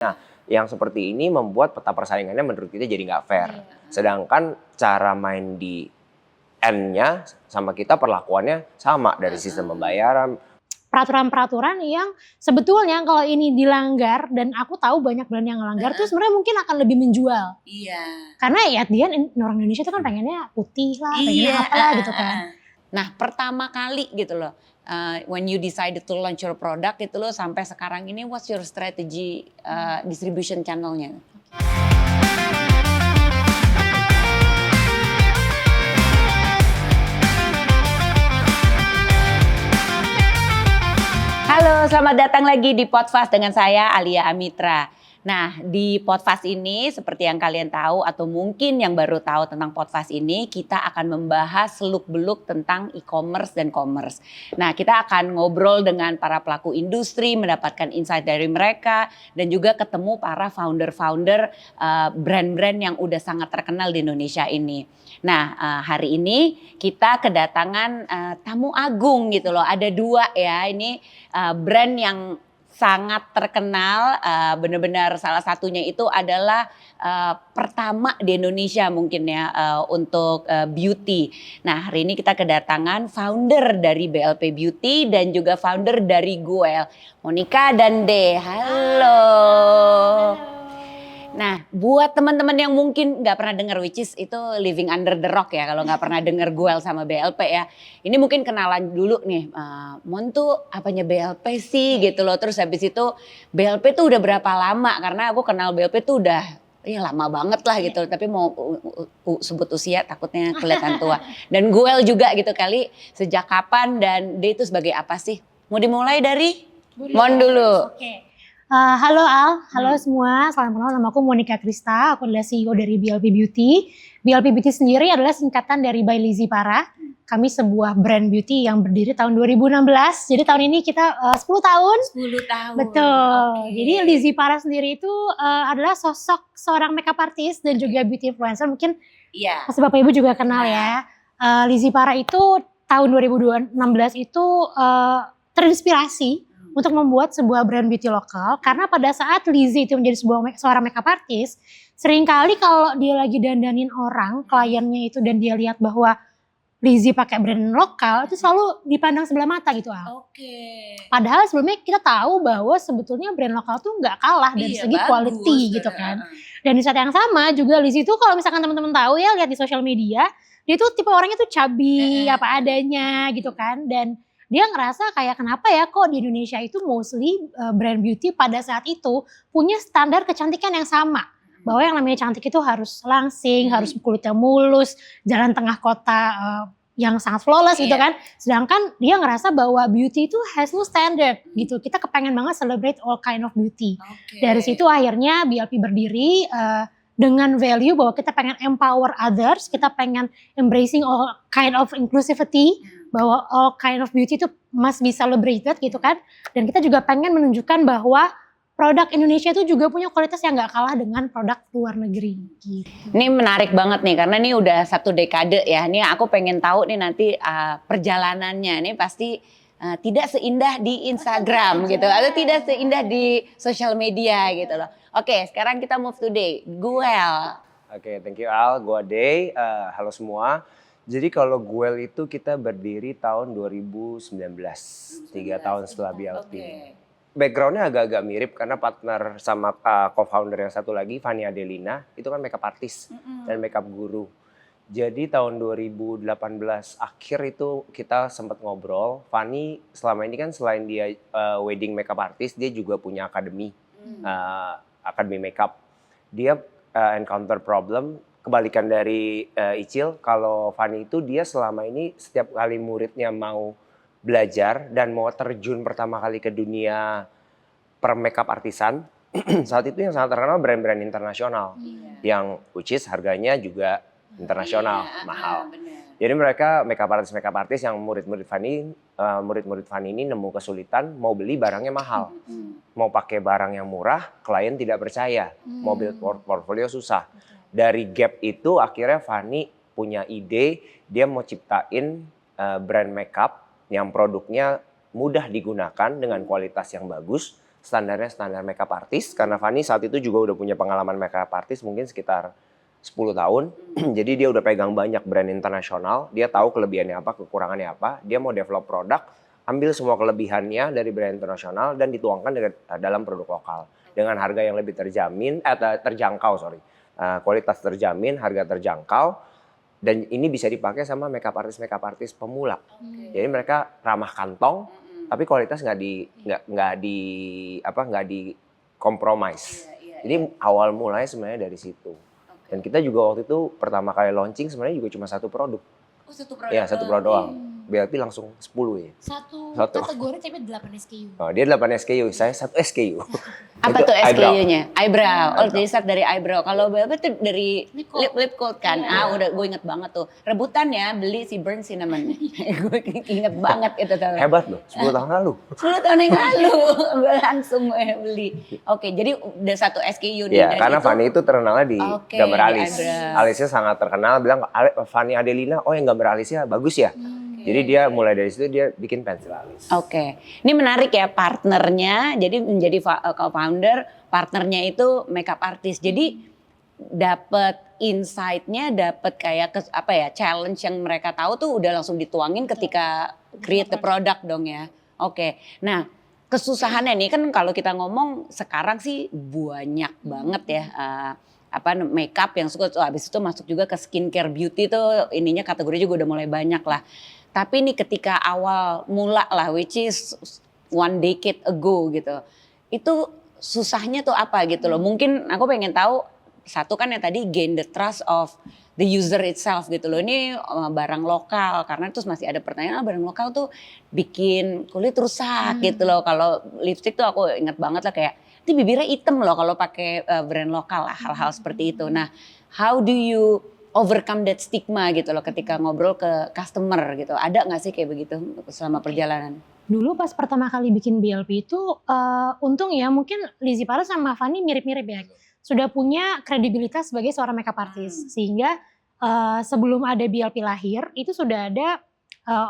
Nah, yang seperti ini membuat peta persaingannya menurut kita jadi nggak fair. Sedangkan cara main di end-nya sama kita perlakuannya sama dari sistem pembayaran. Peraturan-peraturan yang sebetulnya kalau ini dilanggar, dan aku tahu banyak brand yang ngelanggar tuh sebenarnya mungkin akan lebih menjual. Iya. Karena ya dia orang Indonesia tuh kan pengennya putih lah, pengennya apalah gitu kan. Nah, pertama kali gitu loh, when you decided to launch your product gitu loh, sampai sekarang ini what's your strategy distribution channelnya? Halo, selamat datang lagi di Podfast dengan saya Alia Amitra. Nah, di Podfast ini seperti yang kalian tahu atau mungkin yang baru tahu tentang Podfast ini, kita akan membahas seluk-beluk tentang e-commerce dan commerce. Nah, kita akan ngobrol dengan para pelaku industri, mendapatkan insight dari mereka, dan juga ketemu para founder-founder brand-brand yang udah sangat terkenal di Indonesia ini. Nah, hari ini kita kedatangan tamu agung gitu loh. Ada dua ya, ini brand yang sangat terkenal, benar-benar salah satunya itu adalah pertama di Indonesia mungkin ya untuk beauty. Nah, hari ini kita kedatangan founder dari BLP Beauty dan juga founder dari Guel, Monica dan De. Halo. Nah, buat teman-teman yang mungkin nggak pernah dengar, which is itu living under the rock ya, kalau nggak pernah dengar Guel sama BLP ya. Ini mungkin kenalan dulu nih, Mon tuh apanya BLP sih gitu loh. Terus habis itu BLP tuh udah berapa lama, karena aku kenal BLP tuh udah ya lama banget lah gitu. Tapi mau sebut usia takutnya kelihatan tua. Dan Guel juga gitu kali, sejak kapan dan dia itu sebagai apa sih? Mau dimulai dari Mon dulu. Oke. Halo Al, halo semua, salam kenal, nama aku Monica Krista, aku adalah CEO dari BLP Beauty. BLP Beauty sendiri adalah singkatan dari By Lizzy Para. Kami sebuah brand beauty yang berdiri tahun 2016, jadi tahun ini kita 10 tahun. 10 tahun. Betul, Okay. jadi Lizzy Para sendiri itu adalah sosok seorang makeup artist dan juga beauty influencer. Mungkin pasti Bapak Ibu juga kenal ya. Lizzy Para itu tahun 2016 itu terinspirasi untuk membuat sebuah brand beauty lokal, karena pada saat Lizzy itu menjadi seorang makeup artist, seringkali kalau dia lagi dandanin orang, kliennya itu, dan dia lihat bahwa Lizzy pakai brand lokal, itu selalu dipandang sebelah mata gitu Al. Padahal sebelumnya kita tahu bahwa sebetulnya brand lokal tuh nggak kalah dari segi quality gitu kan. Dan di saat yang sama juga Lizzy itu kalau misalkan teman-teman tahu ya, lihat di sosial media, dia tuh tipe orangnya tuh chubby, apa adanya gitu kan. Dan dia ngerasa kayak kenapa ya kok di Indonesia itu mostly brand beauty pada saat itu punya standar kecantikan yang sama. Bahwa yang namanya cantik itu harus langsing, harus kulitnya mulus, jalan tengah kota yang sangat flawless gitu kan. Sedangkan dia ngerasa bahwa beauty itu has no standard gitu. Kita kepengen banget celebrate all kind of beauty. Dari situ akhirnya BLP berdiri dengan value bahwa kita pengen empower others, kita pengen embracing all kind of inclusivity, bahwa all kind of beauty itu must be celebrated gitu kan. Dan kita juga pengen menunjukkan bahwa produk Indonesia itu juga punya kualitas yang gak kalah dengan produk luar negeri gitu. Ini menarik banget nih, karena ini udah 1 dekade ya. Ini aku pengen tahu nih nanti perjalanannya. Ini pasti tidak seindah di Instagram gitu, atau tidak seindah di sosial media gitu loh. Oke, sekarang kita move to Day. Guel. Oke, thank you Al, gua Day. Halo semua. Jadi kalau Guel itu kita berdiri tahun 2019, 3 tahun setelah BLP. Backgroundnya agak-agak mirip karena partner sama co-founder yang satu lagi, Fanny Adelina, itu kan makeup artist dan makeup guru. Jadi tahun 2018 akhir itu kita sempat ngobrol. Fanny selama ini kan selain dia wedding makeup artist, dia juga punya akademi, akademi makeup. Dia encounter problem. Kebalikan dari Icil, kalau Fanny itu dia selama ini setiap kali muridnya mau belajar dan mau terjun pertama kali ke dunia per makeup artisan, saat itu yang sangat terkenal brand-brand internasional, yang which is harganya juga internasional, mahal. Jadi mereka makeup artist yang murid-murid Fanny ini nemu kesulitan mau beli barangnya mahal, mau pakai barang yang murah, klien tidak percaya, mau build portfolio susah. Dari gap itu akhirnya Fanny punya ide, dia mau ciptain brand makeup yang produknya mudah digunakan dengan kualitas yang bagus, standarnya standar makeup artist. Karena Fanny saat itu juga udah punya pengalaman makeup artist mungkin sekitar 10 tahun. Jadi dia udah pegang banyak brand internasional, dia tahu kelebihannya apa, kekurangannya apa. Dia mau develop produk, ambil semua kelebihannya dari brand internasional dan dituangkan dalam produk lokal. Dengan harga yang lebih terjangkau, kualitas terjamin, harga terjangkau. Dan ini bisa dipakai sama makeup artist pemula. Jadi mereka ramah kantong, tapi kualitas nggak di compromise. Jadi awal mulanya sebenarnya dari situ. Dan kita juga waktu itu pertama kali launching sebenarnya juga cuma satu produk. Oh, satu produk. Ya, satu produk doang. BLP langsung 10 ya. Satu Satu. kategori tapi 8 SKU. Oh, dia 8 SKU, saya 1 SKU. Apa Itu tuh eyebrow. SKU-nya? Eyebrow. Oh, Eyebrow. jadi start dari eyebrow. Kalau BLP tuh dari Lip lip coat kan. Udah gue inget banget tuh. Rebutan ya beli si Burn Cinnamon. Gue inget banget itu tuh. Hebat loh, 10 tahun lalu. 10 tahun yang lalu gue langsung beli. Oke, jadi udah satu SKU nih. Iya, karena Fanny itu terkenalnya di Oke, gambar alis. eyebrow. Alisnya sangat terkenal, bilang Fanny Adelina, oh yang gambar alisnya bagus ya. Jadi dia mulai dari situ dia bikin pensil alis. Oke, ini menarik ya partnernya. Jadi menjadi co-founder, partnernya itu makeup artist. Jadi dapat insight-nya, dapat kayak challenge yang mereka tahu tuh udah langsung dituangin ketika create the product dong ya. Oke, nah kesusahannya nih kan kalau kita ngomong sekarang sih banyak banget ya. Makeup yang suka habis itu masuk juga ke skincare beauty tuh ininya kategori juga udah mulai banyak lah. Tapi ini ketika awal mula lah, which is 1 decade ago gitu, itu susahnya tuh apa gitu loh. Mungkin aku pengen tahu, satu kan yang tadi gain the trust of the user itself gitu loh. Ini barang lokal, karena terus masih ada pertanyaan, barang lokal tuh bikin kulit rusak gitu loh. Kalau lipstick tuh aku ingat banget lah kayak, ini bibirnya hitam loh kalau pakai brand lokal lah, hal-hal seperti itu. Nah, how do you overcome that stigma gitu loh ketika ngobrol ke customer gitu. Ada gak sih kayak begitu selama perjalanan? Dulu pas pertama kali bikin BLP itu untung ya mungkin Lizzy Para sama Fanny mirip-mirip ya. Sudah punya kredibilitas sebagai seorang makeup artist. Sehingga sebelum ada BLP lahir itu sudah ada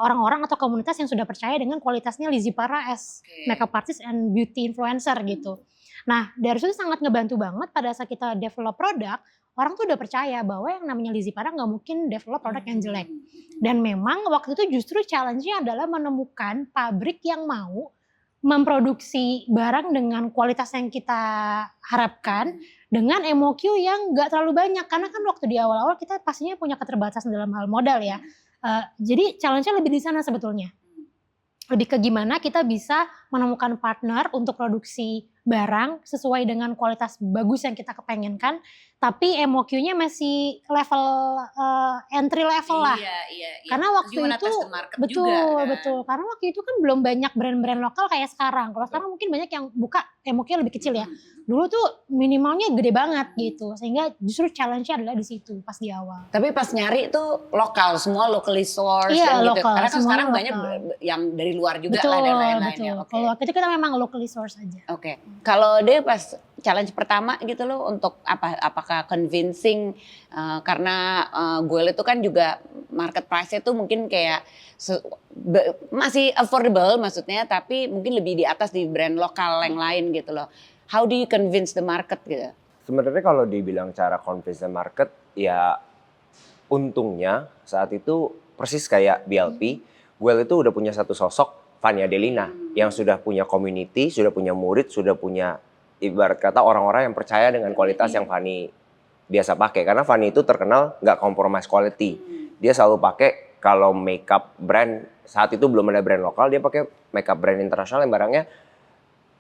orang-orang atau komunitas yang sudah percaya dengan kualitasnya Lizzy Para as makeup artist and beauty influencer gitu. Nah dari situ sangat ngebantu banget pada saat kita develop produk. Orang tuh udah percaya bahwa yang namanya Lizzy Para nggak mungkin develop produk yang jelek. Dan memang waktu itu justru challenge-nya adalah menemukan pabrik yang mau memproduksi barang dengan kualitas yang kita harapkan dengan MOQ yang nggak terlalu banyak. Karena kan waktu di awal-awal kita pastinya punya keterbatasan dalam hal modal ya. Jadi challenge-nya lebih di sana sebetulnya. Lebih ke gimana kita bisa menemukan partner untuk produksi barang sesuai dengan kualitas bagus yang kita kepengenkan, tapi MOQ-nya masih level entry level lah. Iya. Karena waktu itu betul. Karena waktu itu kan belum banyak brand-brand lokal kayak sekarang. Kalau sekarang mungkin banyak yang buka MOQ lebih kecil ya. Dulu tuh minimalnya gede banget gitu, sehingga justru challenge-nya adalah di situ pas di awal. Tapi pas nyari tuh lokal, semua locally sourced Iya, gitu. lokal, Karena kan sekarang lokal. banyak yang dari luar juga Betul, lah dan lain-lainnya. betul. Kalau waktu itu kita memang locally source aja. Oke. Kalau dia pas challenge pertama gitu loh untuk apakah convincing karena gue itu kan juga market price-nya tuh mungkin kayak masih affordable maksudnya, tapi mungkin lebih di atas di brand lokal yang lain gitu loh. How do you convince the market gitu? Sebenarnya kalau dibilang cara convince the market, ya untungnya saat itu persis kayak BLP, Well itu udah punya satu sosok, Fanny Adelina, yang sudah punya community, sudah punya murid, sudah punya ibarat kata orang-orang yang percaya dengan kualitas yang Fanny biasa pakai. Karena Fanny itu terkenal nggak compromise quality. Dia selalu pakai kalau makeup brand, saat itu belum ada brand lokal, dia pakai makeup brand internasional yang barangnya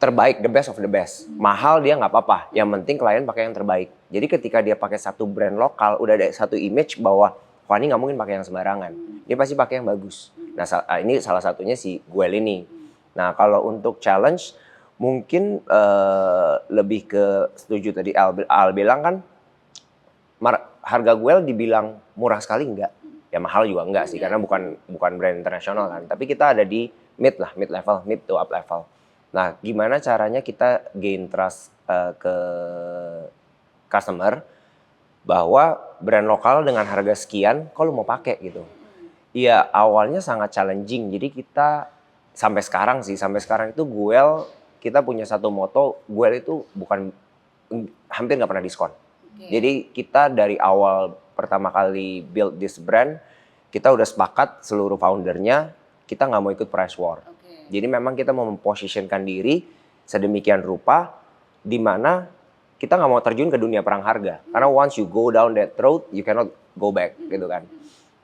terbaik, the best of the best. Mahal dia nggak apa-apa, yang penting klien pakai yang terbaik. Jadi ketika dia pakai satu brand lokal, udah ada satu image bahwa Fanny nggak mungkin pakai yang sembarangan. Dia pasti pakai yang bagus. Nah ini salah satunya si Gwel ini. Nah kalau untuk challenge, mungkin lebih ke setuju tadi Al bilang kan, harga Gwel dibilang murah sekali enggak. Ya mahal juga enggak sih, karena bukan brand internasional kan. Tapi kita ada di mid level, mid to up level. Nah, gimana caranya kita gain trust ke customer bahwa brand lokal dengan harga sekian, kok lu mau pakai gitu? Iya, awalnya sangat challenging. Jadi kita sampai sekarang itu Gwel kita punya satu moto, Guel itu hampir nggak pernah diskon. Jadi kita dari awal pertama kali build this brand, kita udah sepakat seluruh foundernya, kita nggak mau ikut price war. Jadi memang kita mau memposisikan diri sedemikian rupa, di mana kita nggak mau terjun ke dunia perang harga. Karena once you go down that road, you cannot go back gitu kan.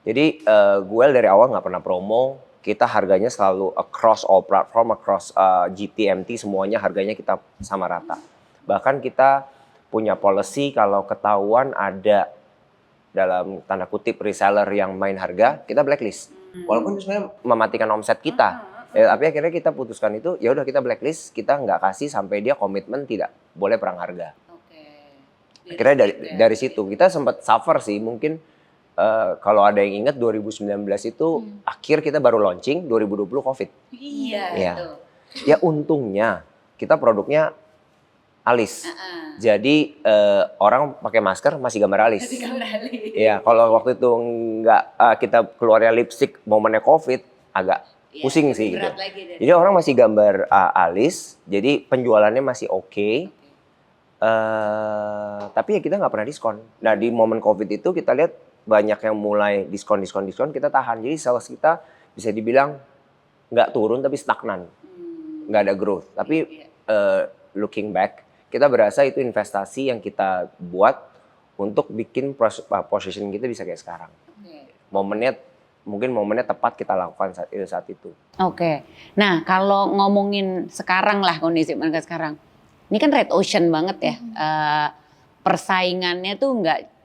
Jadi Guel dari awal nggak pernah promo, kita harganya selalu across all platform, across GT, MT, semuanya harganya kita sama rata. Bahkan kita punya policy kalau ketahuan ada dalam tanda kutip reseller yang main harga, kita blacklist. Walaupun sebenarnya mematikan omset kita. Tapi akhirnya kita putuskan itu, ya udah kita blacklist, kita nggak kasih sampai dia komitmen tidak boleh perang harga. Akhirnya dari situ kita sempat suffer sih, mungkin kalau ada yang ingat 2019 itu akhir kita baru launching, 2020 Covid. Iya. Ya. Ya untungnya kita produknya alis. Jadi orang pakai masker masih gambar alis. Iya, kalau waktu itu nggak kita keluarnya lipstick momennya Covid agak pusing sih gitu. Jadi orang masih gambar alis, jadi penjualannya masih oke. Tapi ya kita nggak pernah diskon. Nah di momen Covid itu kita lihat banyak yang mulai diskon, kita tahan. Jadi sales kita bisa dibilang nggak turun tapi stagnan, nggak ada growth. Tapi looking back, kita berasa itu investasi yang kita buat untuk bikin position kita bisa kayak sekarang. Mungkin momennya tepat kita lakukan saat itu. Oke. Nah kalau ngomongin sekarang lah kondisi mereka sekarang, ini kan red ocean banget ya. Persaingannya tuh nggak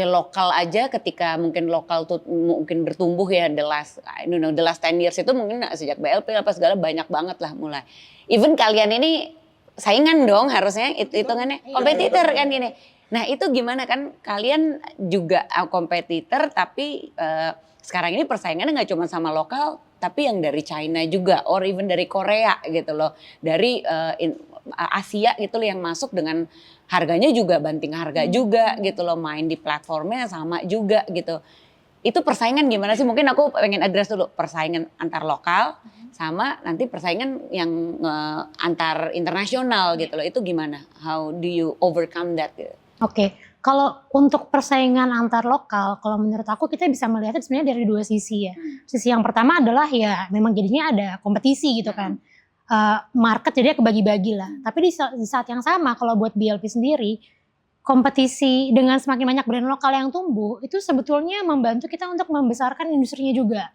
lokal aja, ketika mungkin lokal tuh mungkin bertumbuh ya the last 10 years itu mungkin sejak BLP apa segala banyak banget lah mulai. Even kalian ini saingan dong harusnya, hitungannya kompetitor kan gini. Nah itu gimana kan kalian juga kompetitor tapi sekarang ini persaingannya nggak cuma sama lokal tapi yang dari China juga or even dari Korea gitu loh. Dari Asia gitu loh yang masuk dengan harganya juga banting harga juga gitu loh, main di platformnya sama juga gitu. Itu persaingan gimana sih? Mungkin aku pengen address dulu persaingan antar lokal sama nanti persaingan yang antar internasional gitu loh. Itu gimana? How do you overcome that? Oke, kalau untuk persaingan antar lokal, kalau menurut aku kita bisa melihatnya sebenarnya dari dua sisi ya. Sisi yang pertama adalah ya memang jadinya ada kompetisi gitu kan. Market jadinya kebagi-bagi lah. Tapi di saat yang sama kalau buat BLP sendiri, kompetisi dengan semakin banyak brand lokal yang tumbuh itu sebetulnya membantu kita untuk membesarkan industrinya juga.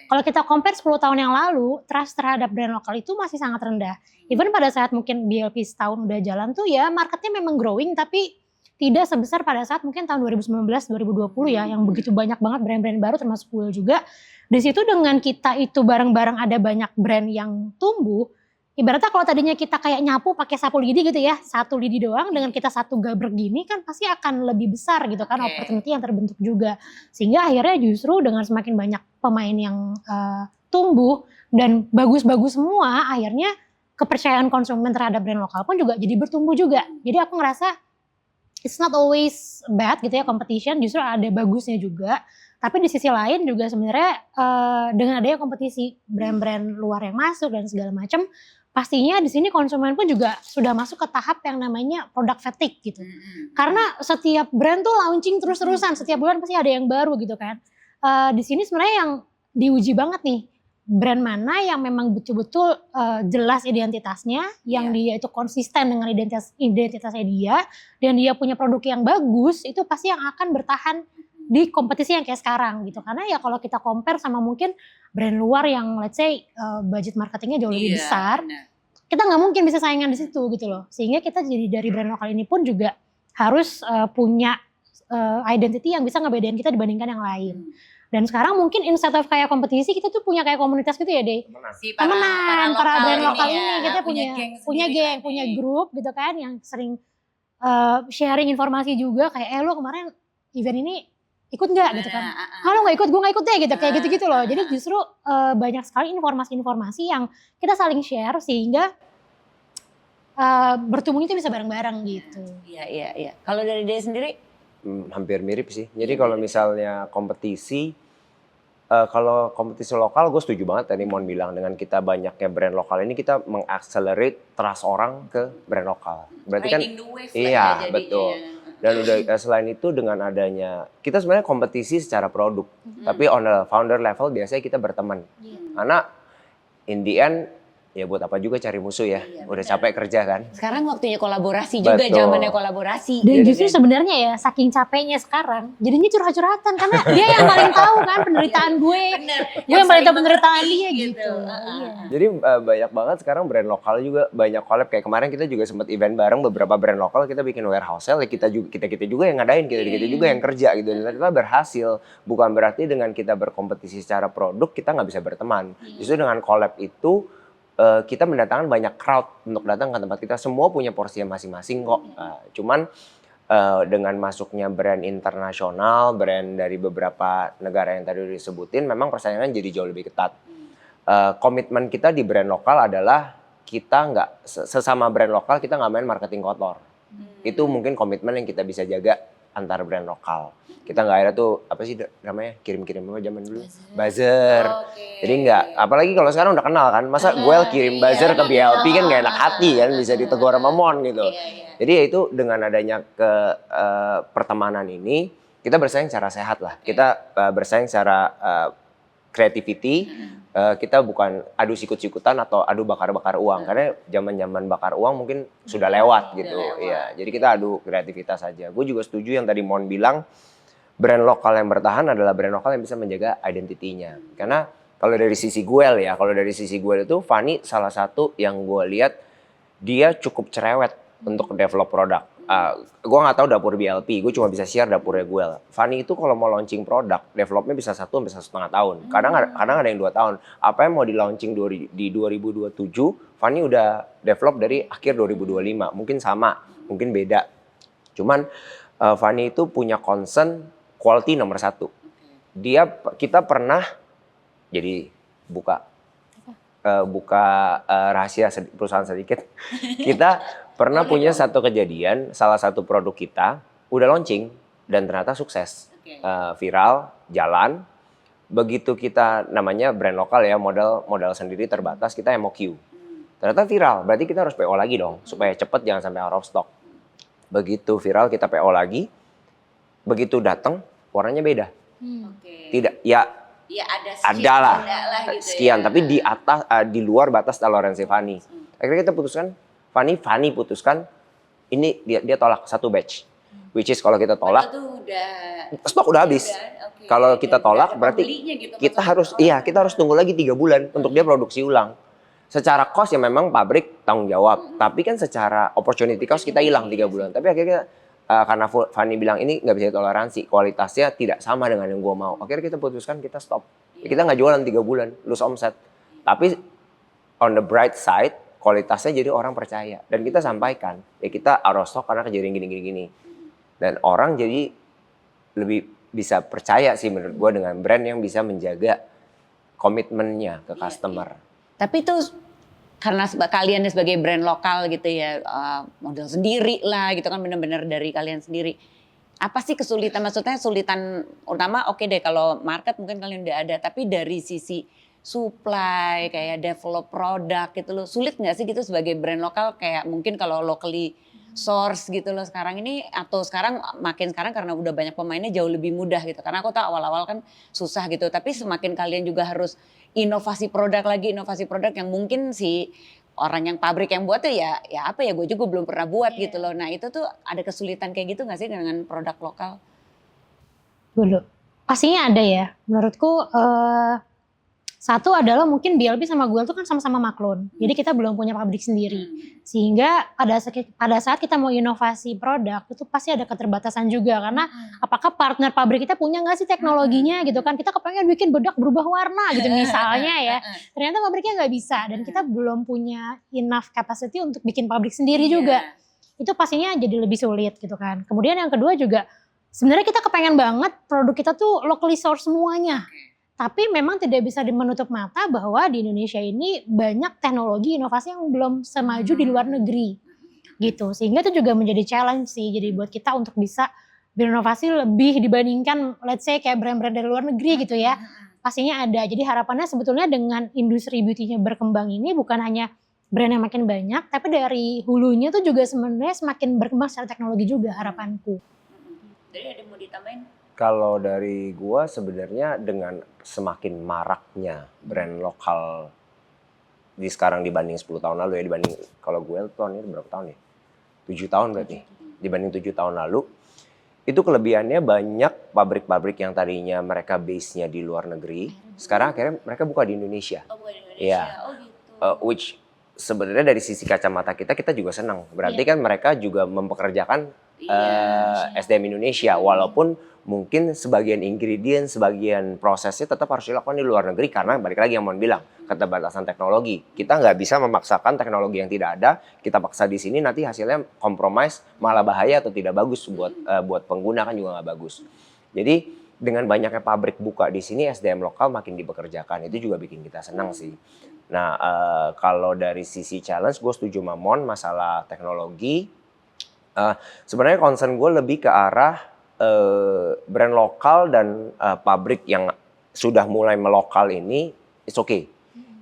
Kalau kita compare 10 tahun yang lalu, trust terhadap brand lokal itu masih sangat rendah. Even pada saat mungkin BLP setahun udah jalan tuh ya marketnya memang growing tapi tidak sebesar pada saat mungkin tahun 2019-2020 ya yang begitu banyak banget brand-brand baru termasuk Guel juga. Di situ dengan kita itu bareng-bareng ada banyak brand yang tumbuh. Ibaratnya kalau tadinya kita kayak nyapu pakai sapu lidi gitu ya, satu lidi doang dengan kita satu gabrek gini kan pasti akan lebih besar gitu kan opportunity yang terbentuk juga. Sehingga akhirnya justru dengan semakin banyak pemain yang tumbuh dan bagus-bagus semua, akhirnya kepercayaan konsumen terhadap brand lokal pun juga jadi bertumbuh juga. Jadi aku ngerasa it's not always bad gitu ya competition, justru ada bagusnya juga. Tapi di sisi lain juga sebenarnya dengan adanya kompetisi brand-brand luar yang masuk dan segala macam, pastinya di sini konsumen pun juga sudah masuk ke tahap yang namanya product fatigue gitu. Karena setiap brand tuh launching terus-terusan, setiap bulan pasti ada yang baru gitu kan. Di sini sebenarnya yang diuji banget nih, brand mana yang memang betul-betul jelas identitasnya, yang dia itu konsisten dengan identitasnya dia, dan dia punya produk yang bagus, itu pasti yang akan bertahan di kompetisi yang kayak sekarang gitu. Karena ya kalau kita compare sama mungkin brand luar yang let's say budget marketingnya jauh lebih besar, kita nggak mungkin bisa saingan di situ gitu loh. Sehingga kita jadi dari brand lokal ini pun juga harus punya identity yang bisa ngebedain kita dibandingkan yang lain. Dan sekarang mungkin instead of kayak kompetisi, kita tuh punya kayak komunitas gitu ya Dey. Temenan, para brand lokal ini kita punya geng, punya grup gitu kan yang sering sharing informasi juga kayak lo kemarin event ini ikut nggak gitu kan? Kalau nggak ikut, gue nggak ikut deh gitu, kayak gitu-gitu loh. Jadi justru banyak sekali informasi-informasi yang kita saling share sehingga bertumbuh itu bisa bareng-bareng gitu. Iya. Kalau dari dia sendiri? Hampir mirip sih. Jadi kalau misalnya kompetisi, Kalau kompetisi lokal, gue setuju banget tadi Mon bilang, dengan kita banyaknya brand lokal ini kita mengakselerate trust orang ke brand lokal. Berarti kan, iya betul. Dan udah selain itu dengan adanya kita sebenarnya kompetisi secara produk, tapi on a founder level biasanya kita berteman. Karena in the end ya buat apa juga cari musuh ya, udah capek kerja kan. Sekarang waktunya kolaborasi juga, zamannya kolaborasi. Dan justru sebenarnya ya saking capeknya sekarang, jadinya curhat-curhatan karena dia yang paling tahu kan penderitaan gue, dia yang paling tahu penderitaan dia gitu. Jadi banyak banget sekarang brand lokal juga banyak collab, kayak kemarin kita juga sempat event bareng beberapa brand lokal, kita bikin warehouse sale, kita juga yang ngadain, kita juga yang kerja gitu, dan kita berhasil. Bukan berarti dengan kita berkompetisi secara produk kita nggak bisa berteman. Justru dengan collab itu kita mendatangkan banyak crowd untuk datang ke tempat kita. Semua punya porsinya masing-masing kok. Cuman dengan masuknya brand internasional, brand dari beberapa negara yang tadi disebutin, memang persaingan jadi jauh lebih ketat. Komitmen kita di brand lokal adalah kita nggak, sesama brand lokal kita nggak main marketing kotor. Itu mungkin komitmen yang kita bisa jaga antar brand lokal. Kita nggak ada tuh apa sih namanya, kirim-kirim apa zaman dulu, buzzer. Jadi nggak, apalagi kalau sekarang udah kenal kan, masa gue kirim buzzer ke BLP kan nggak enak hati kan, bisa ditegur sama Mon gitu. Jadi ya itu dengan adanya pertemanan ini kita bersaing secara sehat lah. Kita bersaing secara creativity. Kita bukan adu sikut-sikutan atau adu bakar-bakar uang, karena zaman-zaman bakar uang mungkin sudah lewat gitu. Iya, jadi kita adu kreativitas saja. Gue juga setuju yang tadi Mon bilang, brand lokal yang bertahan adalah brand lokal yang bisa menjaga identitinya. Karena kalau dari sisi Guel ya, itu Fanny salah satu yang gue lihat dia cukup cerewet untuk develop produk. Gue nggak tahu dapur BLP, gue cuma bisa share dapurnya Guel. Fanny itu kalau mau launching produk, developnya bisa 1 sampai 1,5 tahun. Kadang ada yang 2 tahun. Apa yang mau di launching di 2027, Fanny udah develop dari akhir 2025. Mungkin sama, mungkin beda. Cuman Fanny itu punya concern quality nomor 1. Kita pernah jadi buka rahasia perusahaan sedikit. Kita pernah punya satu kejadian, salah satu produk kita udah launching dan ternyata sukses, viral, jalan. Begitu kita, namanya brand lokal ya, modal sendiri terbatas, kita MOQ. Ternyata viral, berarti kita harus PO lagi dong, supaya cepet jangan sampai out of stock. Begitu viral kita PO lagi, begitu datang warnanya beda. Tidak, ya ada lah gitu sekian, ya. Tapi di atas, di luar batas toleransi Fanny. Akhirnya kita putuskan, Fanny putuskan ini dia tolak 1 batch, which is kalau kita tolak stok udah habis. Kalau kita tolak berarti gitu, kita harus tunggu lagi 3 bulan untuk dia produksi ulang. Secara cost ya memang pabrik tanggung jawab, tapi kan secara opportunity cost kita hilang 3 bulan. Tapi akhirnya karena Fanny bilang ini nggak bisa toleransi, kualitasnya tidak sama dengan yang gue mau. Akhirnya kita putuskan kita stop. Kita nggak jualan 3 bulan, lose omset. Tapi on the bright side, kualitasnya jadi orang percaya. Dan kita sampaikan, ya kita out of stock karena kejadian gini. Dan orang jadi lebih bisa percaya sih menurut gue dengan brand yang bisa menjaga komitmennya ke customer. Tapi itu karena kalian sebagai brand lokal gitu ya, model sendiri lah gitu kan, benar-benar dari kalian sendiri. Apa sih kesulitan? Maksudnya kesulitan utama oke deh kalau market mungkin kalian udah ada, tapi dari sisi supply kayak develop produk gitu loh, sulit nggak sih gitu sebagai brand lokal, kayak mungkin kalau locally source gitu loh sekarang ini, atau makin sekarang karena udah banyak pemainnya jauh lebih mudah gitu. Karena aku tahu awal-awal kan susah gitu, tapi semakin kalian juga harus inovasi produk yang mungkin si orang yang pabrik yang buat tuh ya apa ya, gue juga belum pernah buat gitu loh. Nah itu tuh ada kesulitan kayak gitu gak sih dengan produk lokal? Dulu pastinya ada ya, menurutku satu adalah mungkin BLP sama Guel tuh kan sama-sama maklun, jadi kita belum punya pabrik sendiri, sehingga pada saat kita mau inovasi produk itu pasti ada keterbatasan juga, karena apakah partner pabrik kita punya nggak sih teknologinya gitu kan, kita kepengen bikin bedak berubah warna gitu misalnya ya, ternyata pabriknya nggak bisa, dan kita belum punya enough capacity untuk bikin pabrik sendiri juga, itu pastinya jadi lebih sulit gitu kan. Kemudian yang kedua juga sebenarnya kita kepengen banget produk kita tuh locally source semuanya. Tapi memang tidak bisa menutup mata bahwa di Indonesia ini banyak teknologi inovasi yang belum semaju di luar negeri gitu. Sehingga itu juga menjadi challenge sih. Jadi buat kita untuk bisa berinovasi lebih dibandingkan let's say kayak brand-brand dari luar negeri gitu ya. pastinya ada. Jadi harapannya sebetulnya dengan industri beauty-nya berkembang ini bukan hanya brand yang makin banyak, tapi dari hulunya tuh juga sebenarnya semakin berkembang secara teknologi juga harapanku. Jadi ada mau ditambahin? Kalau dari gua sebenarnya dengan semakin maraknya brand lokal di sekarang dibanding 10 tahun lalu ya, dibanding kalau gue tahun ini berapa tahun ya? 7 tahun berarti. Dibanding 7 tahun lalu, itu kelebihannya banyak pabrik-pabrik yang tadinya mereka base-nya di luar negeri, sekarang akhirnya mereka buka di Indonesia. Oh, bukan di Indonesia. Iya. Oh gitu. Which sebenarnya dari sisi kacamata kita juga senang. Berarti kan mereka juga mempekerjakan SDM Indonesia, walaupun mungkin sebagian ingredient, sebagian prosesnya tetap harus dilakukan di luar negeri karena balik lagi yang mau bilang keterbatasan teknologi. Kita nggak bisa memaksakan teknologi yang tidak ada, kita paksa di sini nanti hasilnya kompromis, malah bahaya atau tidak bagus buat pengguna kan juga nggak bagus. Jadi dengan banyaknya pabrik buka di sini, SDM lokal makin dipekerjakan, itu juga bikin kita senang sih. Nah kalau dari sisi challenge, gue setuju sama Mon masalah teknologi. Sebenarnya concern gue lebih ke arah brand lokal dan pabrik yang sudah mulai melokal ini, it's okay.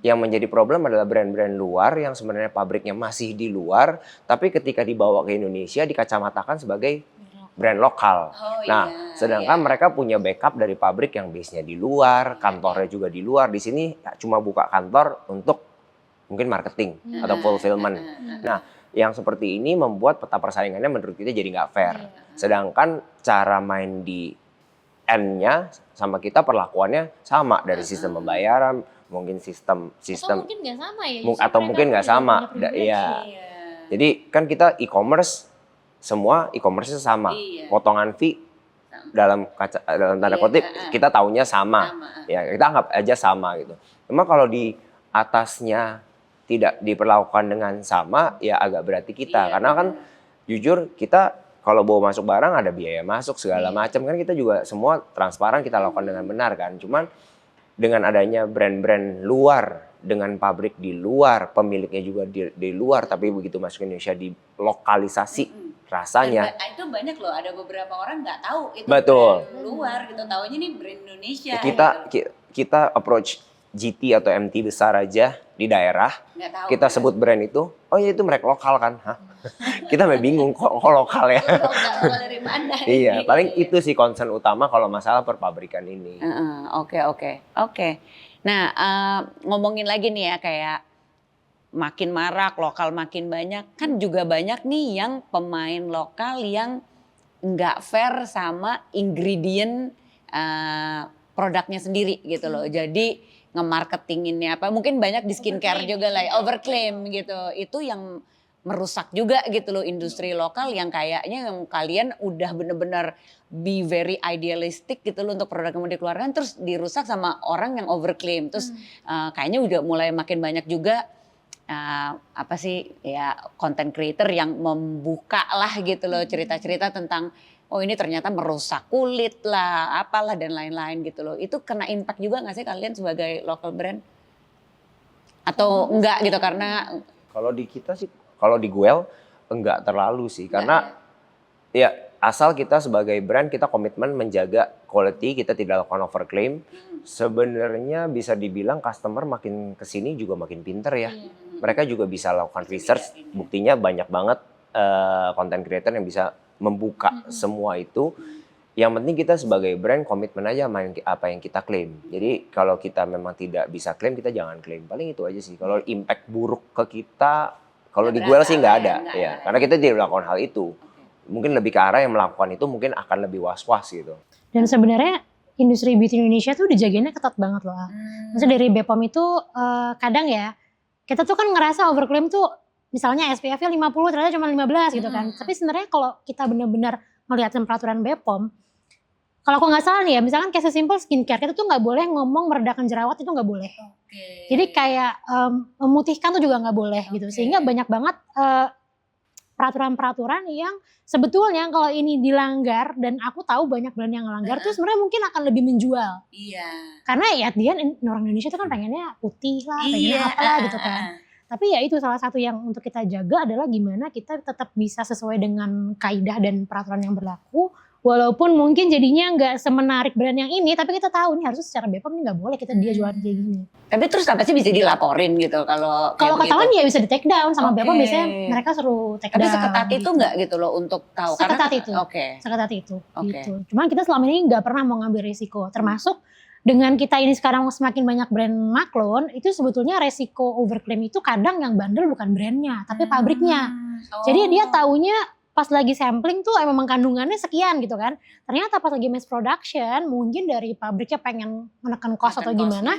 Yang menjadi problem adalah brand-brand luar yang sebenarnya pabriknya masih di luar, tapi ketika dibawa ke Indonesia dikacamatakan sebagai brand lokal. Sedangkan mereka punya backup dari pabrik yang base-nya di luar, kantornya juga di luar. Di sini cuma buka kantor untuk mungkin marketing atau fulfillment. Nah, yang seperti ini membuat peta persaingannya menurut kita jadi nggak fair. Sedangkan cara main di end-nya sama kita perlakuannya sama dari sistem pembayaran, mungkin sistem atau mungkin nggak sama ya. Atau mungkin nggak sama. Iya. Jadi kan kita e-commerce, semua e-commerce sama. Potongan fee dalam tanda kutip kita taunya sama. Ya, kita anggap aja sama gitu. Cuma kalau di atasnya tidak diperlakukan dengan sama, ya agak berarti kita. Karena kan jujur kita kalau bawa masuk barang ada biaya masuk segala macam kan, kita juga semua transparan kita lakukan dengan benar kan. Cuman dengan adanya brand-brand luar dengan pabrik di luar, pemiliknya juga di luar, tapi begitu masuk Indonesia dilokalisasi rasanya. Dan itu banyak loh, ada beberapa orang nggak tahu itu betul. Brand luar gitu, taunya nih brand Indonesia. Kita approach GT atau MT besar aja di daerah, kita sebut brand itu, oh ya itu merek lokal kan, hah? Kita sampai bingung kok lokal ya. Lokal dari mana? Iya, paling itu sih concern utama kalau masalah perpabrikan ini. Oke. Nah, ngomongin lagi nih ya, kayak makin marak, lokal makin banyak, kan juga banyak nih yang pemain lokal yang nggak fair sama ingredient produknya sendiri gitu loh. Jadi nge-marketinginnya apa, mungkin banyak di skincare juga lah, overclaim gitu. Itu yang merusak juga gitu loh industri lokal yang kayaknya yang kalian udah bener-bener be very idealistic gitu loh untuk produk yang mau dikeluarkan, terus dirusak sama orang yang overclaim. Terus kayaknya udah mulai makin banyak juga apa sih ya content creator yang membuka lah gitu loh cerita-cerita tentang oh ini ternyata merusak kulit lah, apalah dan lain-lain gitu loh. Itu kena impact juga gak sih kalian sebagai local brand? Atau enggak gitu karena... Kalau di kita sih, kalau di Guel enggak terlalu sih. Karena ya asal kita sebagai brand kita komitmen menjaga quality, kita tidak lakukan overclaim. Sebenarnya bisa dibilang customer makin kesini juga makin pinter ya. Mereka juga bisa lakukan research, buktinya banyak banget content creator yang bisa membuka semua itu. Yang penting kita sebagai brand komitmen aja main apa yang kita klaim. Jadi kalau kita memang tidak bisa klaim, kita jangan klaim. Paling itu aja sih. Kalau impact buruk ke kita, kalau di gue sih nggak ada. Ya, karena kita tidak melakukan hal itu. Mungkin lebih ke arah yang melakukan itu mungkin akan lebih was-was gitu. Dan sebenarnya industri beauty Indonesia tuh dijagainnya ketat banget loh. Maksudnya dari BPOM itu kadang ya, kita tuh kan ngerasa overclaim tuh misalnya SPF-nya 50 ternyata cuma 15 gitu kan. Tapi sebenarnya kalau kita benar-benar melihat peraturan BPOM, kalau aku nggak salah nih ya, misalkan kayak sesimpel skincare, kita tuh nggak boleh ngomong meredakan jerawat, itu nggak boleh. Jadi kayak memutihkan tuh juga nggak boleh gitu. Sehingga banyak banget peraturan-peraturan yang sebetulnya kalau ini dilanggar, dan aku tahu banyak brand yang ngelanggar tuh sebenarnya mungkin akan lebih menjual. Karena ya dia orang Indonesia tuh kan pengennya putih lah, pengennya apalah gitu kan. Tapi ya itu salah satu yang untuk kita jaga adalah gimana kita tetap bisa sesuai dengan kaidah dan peraturan yang berlaku Walaupun mungkin jadinya nggak semenarik brand yang ini, tapi kita tahu nih harusnya secara BPOM nih nggak boleh kita dia jualan kayak gini. Tapi terus apa sih bisa dilaporin gitu kalau ketahuan ya bisa di take down sama BPOM, Oke. biasanya mereka suruh take down. Tapi seketat itu gitu. nggak gitu loh untuk tahu? Seketat itu. Oke. Seketat itu. Oke. Gitu. Cuman kita selama ini nggak pernah mau ngambil risiko. Termasuk dengan kita ini sekarang semakin banyak brand maklun, itu sebetulnya resiko overclaim itu kadang yang bandel bukan brandnya, tapi pabriknya. Jadi dia taunya pas lagi sampling tuh memang kandungannya sekian gitu kan. Ternyata pas lagi mass production mungkin dari pabriknya pengen menekan cost atau gimana.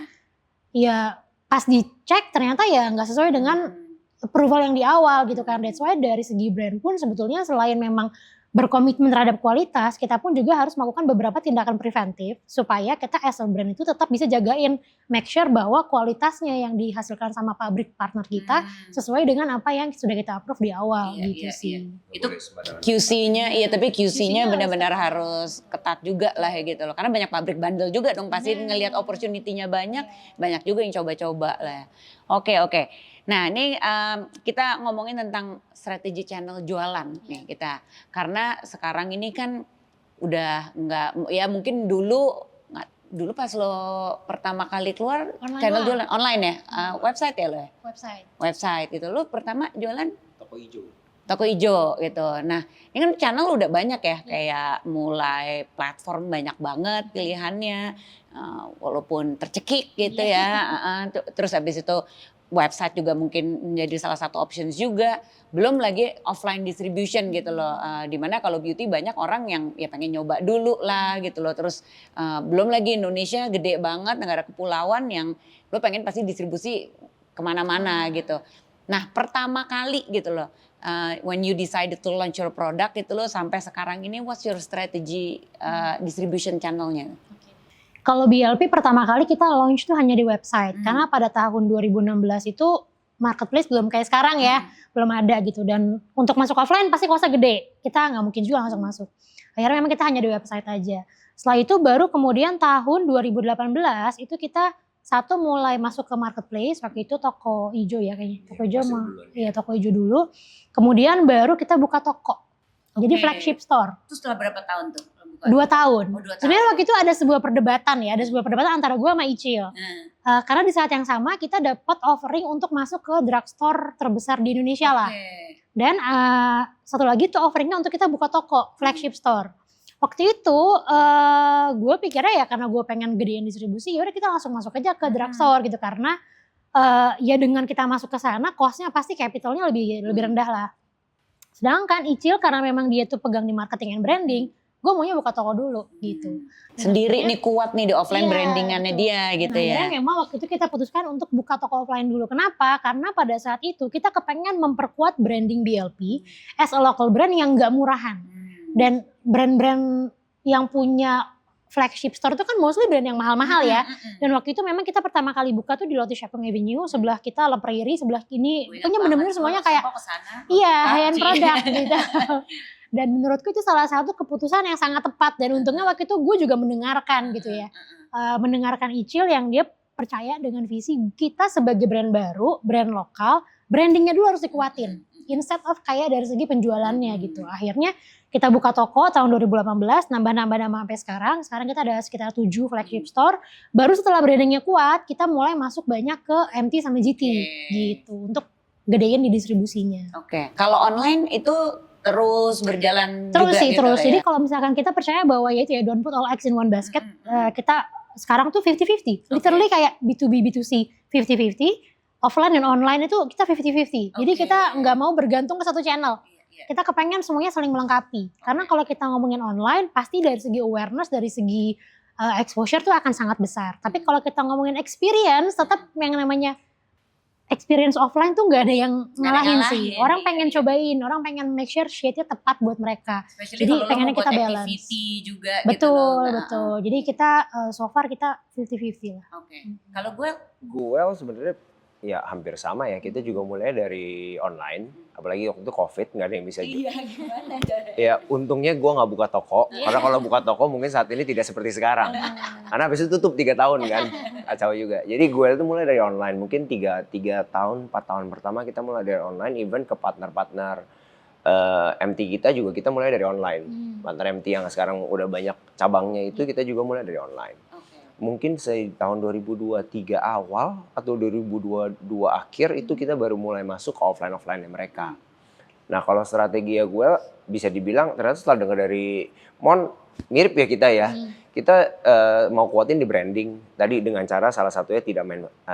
Ya pas dicek ternyata ya nggak sesuai dengan approval yang di awal gitu kan. That's why dari segi brand pun sebetulnya selain memang berkomitmen terhadap kualitas, kita pun juga harus melakukan beberapa tindakan preventif supaya kita as a brand itu tetap bisa jagain, make sure bahwa kualitasnya yang dihasilkan sama pabrik partner kita sesuai dengan apa yang sudah kita approve di awal gitu sih. Itu QC-nya, iya tapi QC-nya benar-benar harus ketat juga lah ya gitu loh. Karena banyak pabrik bandel juga dong, pasti ngelihat opportunity-nya banyak juga yang coba-coba lah ya. Oke. Nah ini kita ngomongin tentang strategi channel jualan nih kita. Karena sekarang ini kan udah nggak, ya mungkin dulu pas lo pertama kali keluar Online channel lah. jualan online ya, website ya lo ya? Website itu lo pertama jualan toko ijo gitu. Nah ini kan channel udah banyak ya, kayak mulai platform banyak banget pilihannya, walaupun tercekik gitu ya. Terus habis itu website juga mungkin menjadi salah satu options juga. Belum lagi offline distribution gitu loh. Dimana kalau beauty banyak orang yang ya pengen nyoba dulu lah gitu loh. Terus belum lagi Indonesia gede banget, negara kepulauan yang lo pengen pasti distribusi kemana-mana gitu. Nah pertama kali gitu loh, when you decided to launch your product itu lo sampai sekarang ini, what's your strategy distribution channelnya? Kalau BLP pertama kali kita launch tuh hanya di website. Karena pada tahun 2016 itu marketplace belum kayak sekarang ya. Belum ada gitu. Dan untuk masuk offline pasti kosnya gede. Kita nggak mungkin juga langsung masuk. Akhirnya memang kita hanya di website aja. Setelah itu baru kemudian tahun 2018 itu kita mulai masuk ke marketplace. Waktu itu toko ijo ya kayaknya. Toko ijo dulu. Kemudian baru kita buka toko. Jadi flagship store. Itu setelah berapa tahun tuh? 2 tahun. Oh, 2 tahun. Sebenarnya waktu itu ada sebuah perdebatan antara gue sama Icil. Karena di saat yang sama kita dapat offering untuk masuk ke drugstore terbesar di Indonesia lah. Dan satu lagi tuh offeringnya untuk kita buka toko, flagship store. Waktu itu gue pikirnya ya karena gue pengen gedein distribusi, ya udah kita langsung masuk aja ke drugstore gitu. Karena ya dengan kita masuk ke sana, costnya pasti capitalnya lebih rendah lah. Sedangkan Icil karena memang dia tuh pegang di marketing and branding, gue maunya buka toko dulu gitu. Sendiri nih kuat nih di offline brandingannya dia gitu ya. Akhirnya memang waktu itu kita putuskan untuk buka toko offline dulu. Kenapa? Karena pada saat itu kita kepengen memperkuat branding BLP as a local brand yang gak murahan. Dan brand-brand yang punya flagship store itu kan mostly brand yang mahal-mahal ya. Dan waktu itu memang kita pertama kali buka tuh di Lotte Shopping Avenue, sebelah kita La Prairie, sebelah kini. Pokoknya bener-bener semuanya kayak high-end product gitu. Dan menurutku itu salah satu keputusan yang sangat tepat. Dan untungnya waktu itu gue juga mendengarkan gitu ya. Mendengarkan Icil yang dia percaya dengan visi kita sebagai brand baru, brand lokal, brandingnya dulu harus dikuatin. Instead of kayak dari segi penjualannya gitu. Akhirnya kita buka toko tahun 2018, nambah-nambah nama sampai sekarang. Sekarang kita ada sekitar 7 flagship store. Baru setelah brandingnya kuat, kita mulai masuk banyak ke MT sama GT gitu. Untuk gedein di distribusinya. Kalau online itu terus berjalan terus juga sih gitu terus. ya? Jadi kalau misalkan kita percaya bahwa ya itu ya don't put all eggs in one basket, kita sekarang tuh 50-50. Literally kayak B2B, B2C 50-50. Offline dan online itu kita 50-50. Jadi kita nggak mau bergantung ke satu channel. Kita kepengen semuanya saling melengkapi. Karena kalau kita ngomongin online, pasti dari segi awareness, dari segi exposure tuh akan sangat besar. Tapi kalau kita ngomongin experience, tetap yang namanya experience offline tuh nggak ada yang ngalahin sih. Orang pengen cobain, orang pengen make sure shade-nya tepat buat mereka. Jadi pengennya kita balance. Juga betul, gitu loh. betul. Jadi kita so far kita 50-50 lah. Kalau gue sebenarnya ya hampir sama ya. Kita juga mulai dari online. Apalagi waktu itu COVID, nggak ada yang bisa jual. Gimana? Ya untungnya gue nggak buka toko. Karena kalau buka toko mungkin saat ini tidak seperti sekarang. Karena habis itu tutup 3 tahun kan. Kacau juga. Jadi gue itu mulai dari online. Mungkin 3 tahun, 4 tahun pertama kita mulai dari online. Even ke partner-partner MT kita juga kita mulai dari online. Partner MT yang sekarang udah banyak cabangnya itu kita juga mulai dari online. Mungkin tahun 2023 awal atau 2022 akhir itu kita baru mulai masuk ke offline mereka. Nah kalau strategi ya gue bisa dibilang ternyata setelah dengar dari Mon mirip ya kita ya. Kita mau kuatin di branding tadi dengan cara salah satunya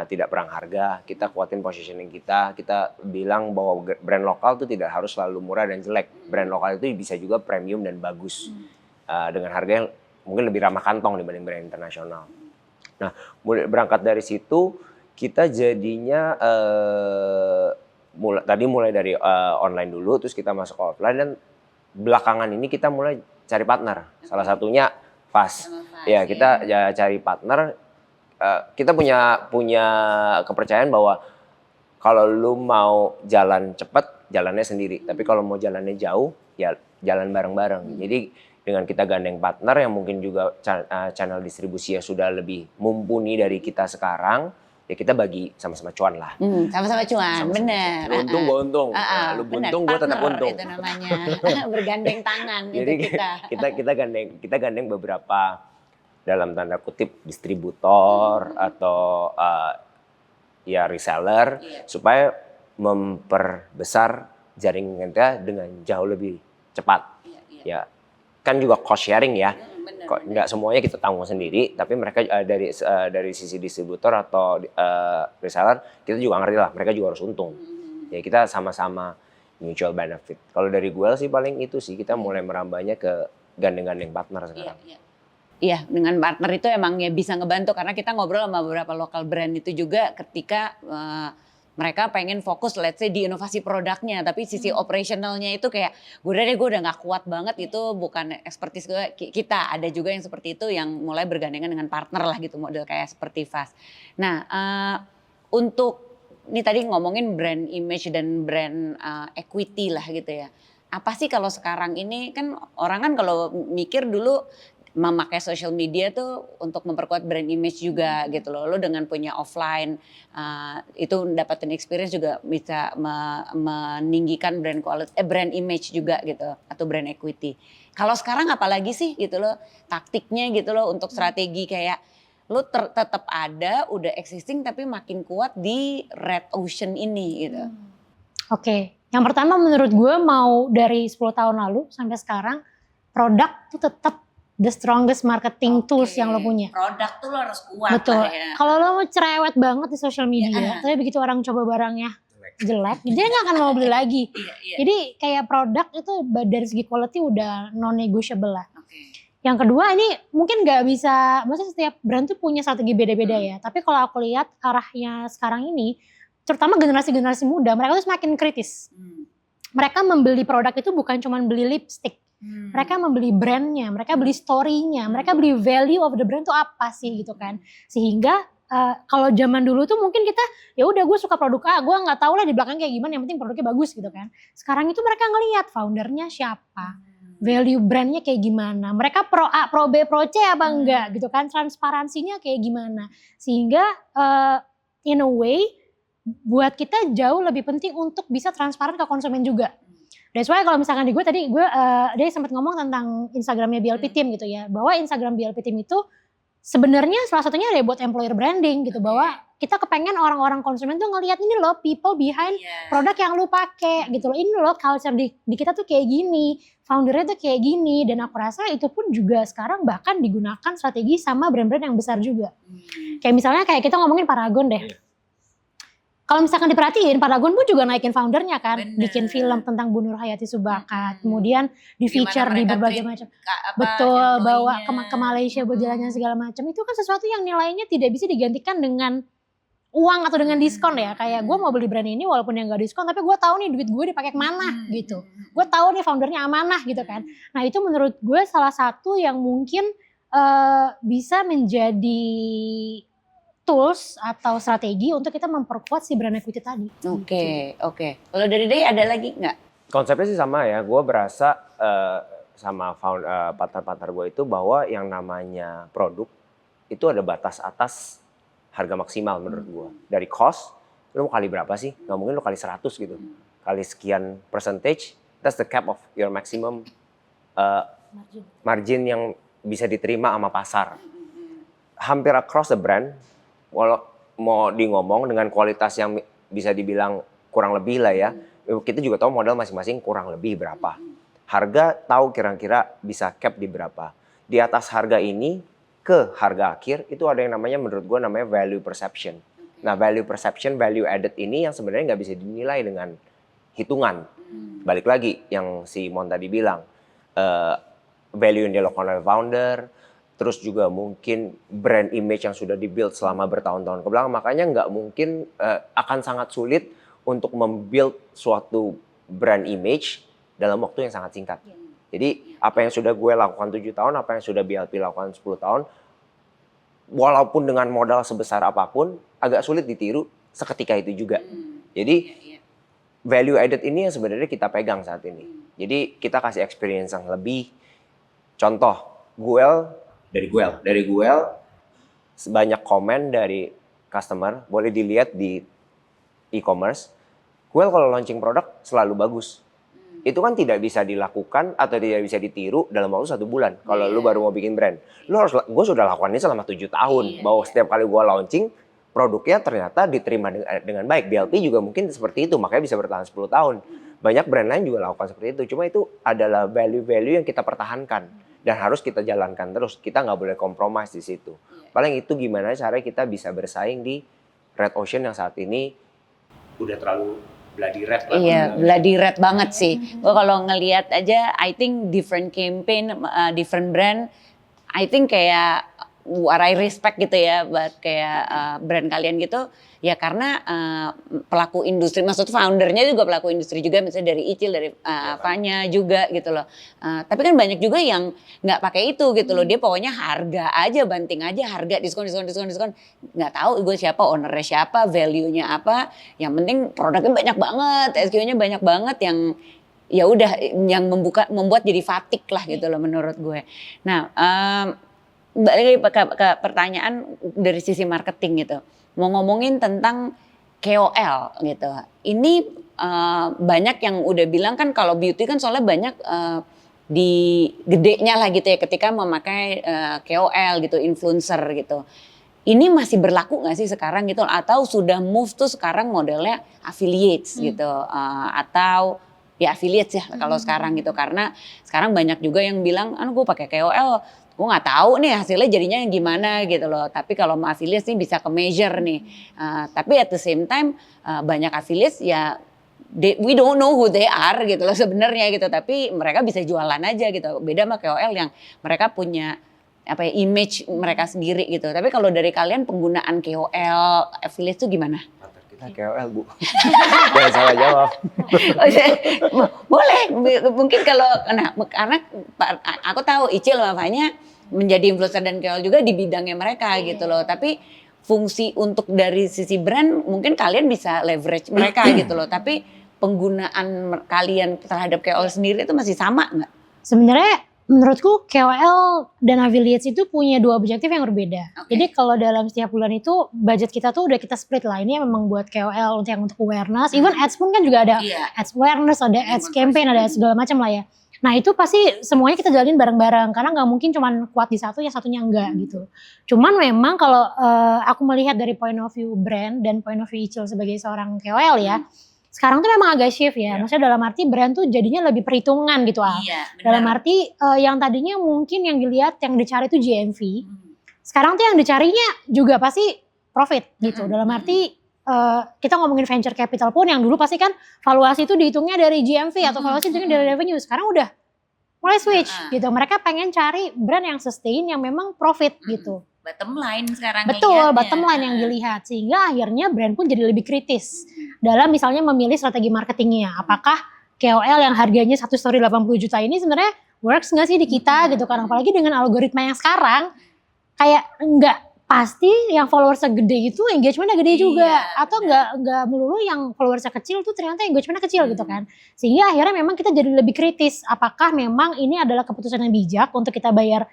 tidak perang harga. Kita kuatin positioning kita. Kita bilang bahwa brand lokal itu tidak harus selalu murah dan jelek. Brand lokal itu bisa juga premium dan bagus dengan harga yang mungkin lebih ramah kantong dibanding brand internasional. Nah, berangkat dari situ kita jadinya mulai dari online dulu, terus kita masuk ke offline dan belakangan ini kita mulai cari partner. Salah satunya Fast. Ya, kita cari partner. Kita punya kepercayaan bahwa kalau lu mau jalan cepat, jalannya sendiri. Tapi kalau mau jalannya jauh, ya jalan bareng-bareng. Jadi dengan kita gandeng partner yang mungkin juga channel distribusinya sudah lebih mumpuni dari kita sekarang, ya kita bagi sama-sama cuan lah. Sama-sama cuan, bener. Lu untung, gue untung. Lu buntung, gue tetap untung. Itu namanya bergandeng tangan. Jadi kita gandeng beberapa dalam tanda kutip distributor atau ya reseller supaya memperbesar jaringan kita dengan jauh lebih cepat. Ya. Kan juga cost sharing ya, nggak semuanya kita tanggung sendiri, tapi mereka dari sisi distributor atau reseller kita juga ngerti lah, mereka juga harus untung. Ya kita sama-sama mutual benefit. Kalau dari gue sih paling itu sih kita mulai merambahnya ke gandeng-gandeng partner sekarang. Iya, dengan partner itu emang ya bisa ngebantu karena kita ngobrol sama beberapa lokal brand itu juga ketika mereka pengen fokus let's say di inovasi produknya, tapi sisi operationalnya itu kayak gue udah gak kuat banget, itu bukan expertise kita. Ada juga yang seperti itu yang mulai bergandengan dengan partner lah gitu, model kayak seperti Fast. Nah untuk ini tadi ngomongin brand image dan brand equity lah gitu ya. Apa sih kalau sekarang ini kan orang kan kalau mikir dulu memakai social media tuh untuk memperkuat brand image juga gitu loh. Lo dengan punya offline itu dapatin experience juga bisa meninggikan brand image juga gitu atau brand equity. Kalau sekarang apalagi sih gitu loh taktiknya gitu loh untuk strategi kayak lo tetap ada udah existing tapi makin kuat di red ocean ini gitu. Oke. Yang pertama menurut gue mau dari 10 tahun lalu sampai sekarang produk tuh tetap the strongest marketing tools yang lo punya. Produk tuh lo harus kuat. Betul. Ya. Kalau lo mau cerewet banget di social media, tapi begitu orang coba barangnya jelek, dia nggak akan mau beli lagi. Jadi kayak produk itu dari segi quality udah non-negotiable lah. Yang kedua ini mungkin nggak bisa, maksudnya setiap brand tuh punya strategi beda-beda ya. Tapi kalau aku lihat arahnya sekarang ini, terutama generasi-generasi muda, mereka tuh semakin kritis. Mereka membeli produk itu bukan cuma beli lipstick. Mereka membeli brandnya, mereka beli story-nya, mereka beli value of the brand tuh apa sih gitu kan. Sehingga kalau zaman dulu tuh mungkin kita ya udah gue suka produk A, gue nggak tahu lah di belakang kayak gimana, yang penting produknya bagus gitu kan. Sekarang itu mereka ngelihat foundernya siapa, value brandnya kayak gimana, mereka pro A, pro B, pro C apa enggak gitu kan, transparansinya kayak gimana. Sehingga in a way buat kita jauh lebih penting untuk bisa transparan ke konsumen juga. That's why kalau misalkan di gue tadi dia sempat ngomong tentang Instagramnya BLP Team gitu ya, bahwa Instagram BLP Team itu sebenarnya salah satunya ada buat employer branding gitu, bahwa kita kepengen orang-orang konsumen tuh ngelihat ini loh people behind produk yang lu pakai gitu loh, ini loh culture di kita tuh kayak gini, foundernya tuh kayak gini, dan aku rasa itu pun juga sekarang bahkan digunakan strategi sama brand-brand yang besar juga. Kayak misalnya kayak kita ngomongin Paragon deh. Kalau misalkan diperhatiin, Paragon pun juga naikin foundernya kan, bikin film tentang Bu Nur Hayati Subakat, kemudian di feature di berbagai macam, betul, bawa ke Malaysia buat jalan-jalan segala macam. Itu kan sesuatu yang nilainya tidak bisa digantikan dengan uang atau dengan diskon ya. Kayak gue mau beli brand ini walaupun yang gak diskon, tapi gue tahu nih duit gue dipakai kemana gitu. Gue tahu nih foundernya amanah gitu kan. Nah itu menurut gue salah satu yang mungkin bisa menjadi tools atau strategi untuk kita memperkuat si brand equity tadi. Oke. Kalau dari Day ada lagi nggak? Konsepnya sih sama ya. Gue berasa sama partner-partner gue itu bahwa yang namanya produk itu ada batas atas harga maksimal menurut gue. Dari cost, lu mau kali berapa sih? Nggak mungkin lu kali 100 gitu. Kali sekian percentage, that's the cap of your maximum margin yang bisa diterima sama pasar. Hampir across the brand, walau mau di ngomong dengan kualitas yang bisa dibilang kurang lebih lah ya, kita juga tahu modal masing-masing kurang lebih berapa. Harga tahu kira-kira bisa cap di berapa. Di atas harga ini ke harga akhir itu ada yang namanya, menurut gue namanya value perception. Nah value perception, value added ini yang sebenarnya nggak bisa dinilai dengan hitungan. Balik lagi yang si Mon tadi bilang, value yang dilakukan oleh founder, terus juga mungkin brand image yang sudah dibuild selama bertahun-tahun kebelakang. Makanya nggak mungkin, akan sangat sulit untuk membuild suatu brand image dalam waktu yang sangat singkat. Jadi apa yang sudah gue lakukan 7 tahun, apa yang sudah BLP lakukan 10 tahun, walaupun dengan modal sebesar apapun, agak sulit ditiru seketika itu juga. Jadi value added ini yang sebenarnya kita pegang saat ini. Jadi kita kasih experience yang lebih. Contoh, dari Guel, sebanyak komen dari customer, boleh dilihat di e-commerce. Guel kalau launching produk selalu bagus. Itu kan tidak bisa dilakukan atau tidak bisa ditiru dalam waktu 1 bulan. Kalau lu baru mau bikin brand, gue sudah lakukan ini selama 7 tahun. Bahwa setiap kali gue launching, produknya ternyata diterima dengan baik. BLP juga mungkin seperti itu, makanya bisa bertahan 10 tahun. Banyak brand lain juga lakukan seperti itu. Cuma itu adalah value-value yang kita pertahankan dan harus kita jalankan terus. Kita nggak boleh compromise di situ. Paling itu gimana caranya kita bisa bersaing di red ocean yang saat ini udah terlalu bloody red lah. Iya, bloody red banget sih. Gue kalau ngelihat aja, I think different campaign, different brand, I think kayak what I respect gitu ya, buat kayak brand kalian gitu, ya karena pelaku industri, maksud foundernya juga pelaku industri juga, misalnya dari Icil, dari Fanya juga gitu loh. Tapi kan banyak juga yang nggak pakai itu gitu loh, dia pokoknya harga aja, banting aja harga, diskon, nggak tahu gue siapa, ownernya siapa, value-nya apa, yang penting produknya banyak banget, SKU-nya banyak banget yang ya udah yang membuat jadi fatigue lah gitu loh menurut gue. Nah, balik ke pertanyaan dari sisi marketing gitu. Mau ngomongin tentang KOL gitu. Ini banyak yang udah bilang kan kalau beauty kan soalnya banyak di gedenya lah gitu ya ketika memakai KOL gitu, influencer gitu. Ini masih berlaku nggak sih sekarang gitu? Atau sudah move tuh sekarang modelnya affiliates gitu? Atau ya affiliates ya kalau sekarang gitu. Karena sekarang banyak juga yang bilang, gue pakai KOL, gue nggak tahu nih hasilnya jadinya gimana gitu loh. Tapi kalau mau affiliates nih bisa ke measure nih. Tapi at the same time banyak affiliates ya we don't know who they are gitu loh sebenarnya gitu. Tapi mereka bisa jualan aja gitu. Beda sama KOL yang mereka punya apa ya, image mereka sendiri gitu. Tapi kalau dari kalian penggunaan KOL affiliates itu gimana? Kita KOL Bu. Jangan salah jawab. Boleh, mungkin kalau karena aku tahu Icil makanya menjadi influencer dan KOL juga di bidangnya mereka gitu loh. Tapi fungsi untuk dari sisi brand mungkin kalian bisa leverage mereka gitu loh. Tapi penggunaan kalian terhadap KOL sendiri itu masih sama nggak? Sebenarnya menurutku KOL dan affiliates itu punya 2 objektif yang berbeda. Jadi kalau dalam setiap bulan itu budget kita tuh udah kita split lah. Ini memang buat KOL untuk awareness. Even ads pun kan juga ada ads awareness, ada ads campaign, ada ads segala macam lah ya. Nah itu pasti semuanya kita jalanin bareng-bareng karena nggak mungkin cuman kuat di satu, yang satunya enggak gitu. Cuman memang kalau aku melihat dari point of view brand dan point of view Icil sebagai seorang KOL ya. Sekarang tuh memang agak shift ya, maksudnya dalam arti brand tuh jadinya lebih perhitungan gitu dalam arti yang tadinya mungkin yang dilihat, yang dicari tuh GMV, sekarang tuh yang dicarinya juga pasti profit gitu. Dalam arti kita ngomongin venture capital pun yang dulu pasti kan valuasi itu dihitungnya dari GMV atau valuasi dihitungnya dari revenue, sekarang udah mulai switch gitu. Mereka pengen cari brand yang sustain, yang memang profit gitu. Bottom line sekarang. Betul, bottom line yang dilihat. Sehingga akhirnya brand pun jadi lebih kritis dalam misalnya memilih strategi marketingnya. Apakah KOL yang harganya 1 story 80 juta ini sebenarnya works gak sih di kita gitu kan. Apalagi dengan algoritma yang sekarang kayak enggak pasti yang followersnya gede itu engagementnya gede juga. Atau enggak melulu yang followersnya kecil tuh ternyata engagementnya kecil gitu kan. Sehingga akhirnya memang kita jadi lebih kritis. Apakah memang ini adalah keputusan yang bijak untuk kita bayar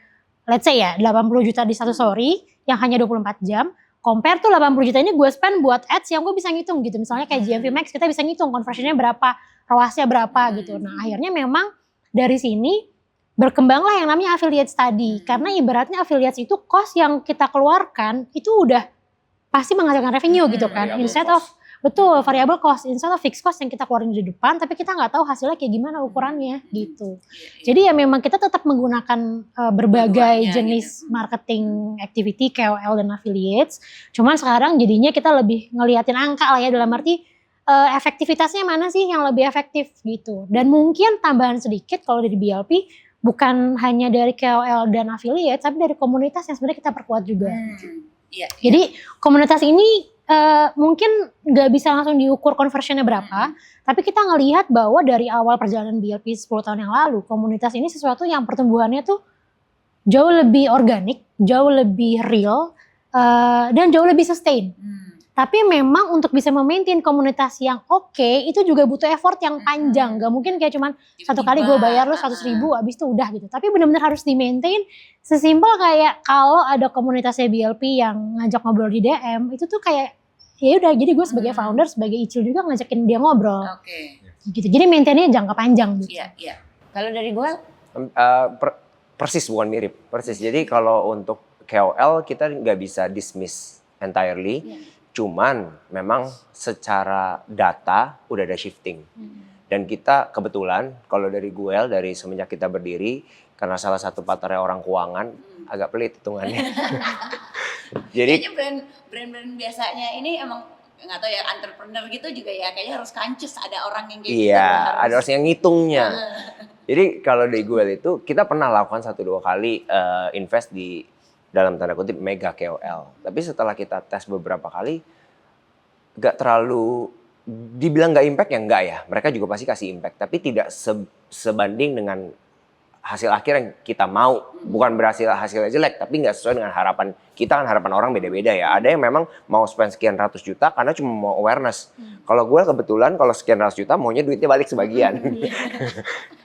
let's say ya 80 juta di 1 story yang hanya 24 jam, compare tuh 80 juta ini gue spend buat ads yang gue bisa ngitung gitu. Misalnya kayak GMV Max kita bisa ngitung conversionnya berapa, ROAS-nya berapa gitu. Nah akhirnya memang dari sini berkembanglah yang namanya affiliate study. Karena ibaratnya affiliates itu cost yang kita keluarkan itu udah pasti menghasilkan revenue gitu kan. Instead of betul variable cost, instead of fixed cost yang kita keluarin di depan, tapi kita nggak tahu hasilnya kayak gimana ukurannya gitu. Jadi ya memang kita tetap menggunakan berbagai jenis marketing activity, KOL dan affiliates. Cuman sekarang jadinya kita lebih ngeliatin angka lah ya, dalam arti efektivitasnya mana sih yang lebih efektif gitu. Dan mungkin tambahan sedikit kalau dari BLP bukan hanya dari KOL dan affiliate, tapi dari komunitas yang sebenarnya kita perkuat juga. Jadi komunitas ini mungkin nggak bisa langsung diukur conversionnya berapa, tapi kita ngelihat bahwa dari awal perjalanan BLP 10 tahun yang lalu, komunitas ini sesuatu yang pertumbuhannya tuh jauh lebih organik, jauh lebih real, dan jauh lebih sustain. Tapi memang untuk bisa memaintain komunitas yang oke, itu juga butuh effort yang panjang. Gak mungkin kayak cuman satu kali gue bayar lo 100.000 abis itu udah gitu. Tapi benar-benar harus di maintain. Sesimpel kayak kalau ada komunitasnya BLP yang ngajak ngobrol di DM, itu tuh kayak ya udah, jadi gue sebagai founder, sebagai Icil juga ngajakin dia ngobrol. Gitu. Jadi maintainnya jangka panjang gitu. Iya. Kalau dari gue persis, bukan mirip, persis. Jadi kalau untuk KOL kita nggak bisa dismiss entirely. Cuman memang secara data udah ada shifting. Dan kita kebetulan kalau dari Guel, dari semenjak kita berdiri, karena salah satu partnernya orang keuangan, agak pelit hitungannya. Jadi brand-brand biasanya ini emang nggak tahu ya, entrepreneur gitu juga ya, kayaknya harus kancus, ada orang yang kayak gitu. Iya, ada orang yang ngitungnya. Jadi kalau di Guel itu kita pernah lakukan 1-2 kali invest di dalam tanda kutip mega KOL. Tapi setelah kita tes beberapa kali, gak terlalu, dibilang gak impact ya enggak ya. Mereka juga pasti kasih impact, tapi tidak sebanding dengan hasil akhir yang kita mau. Bukan berhasil hasilnya jelek, tapi gak sesuai dengan harapan kita, kan harapan orang beda-beda ya. Ada yang memang mau spend sekian ratus juta karena cuma mau awareness. Kalau gue kebetulan kalau sekian ratus juta maunya duitnya balik sebagian.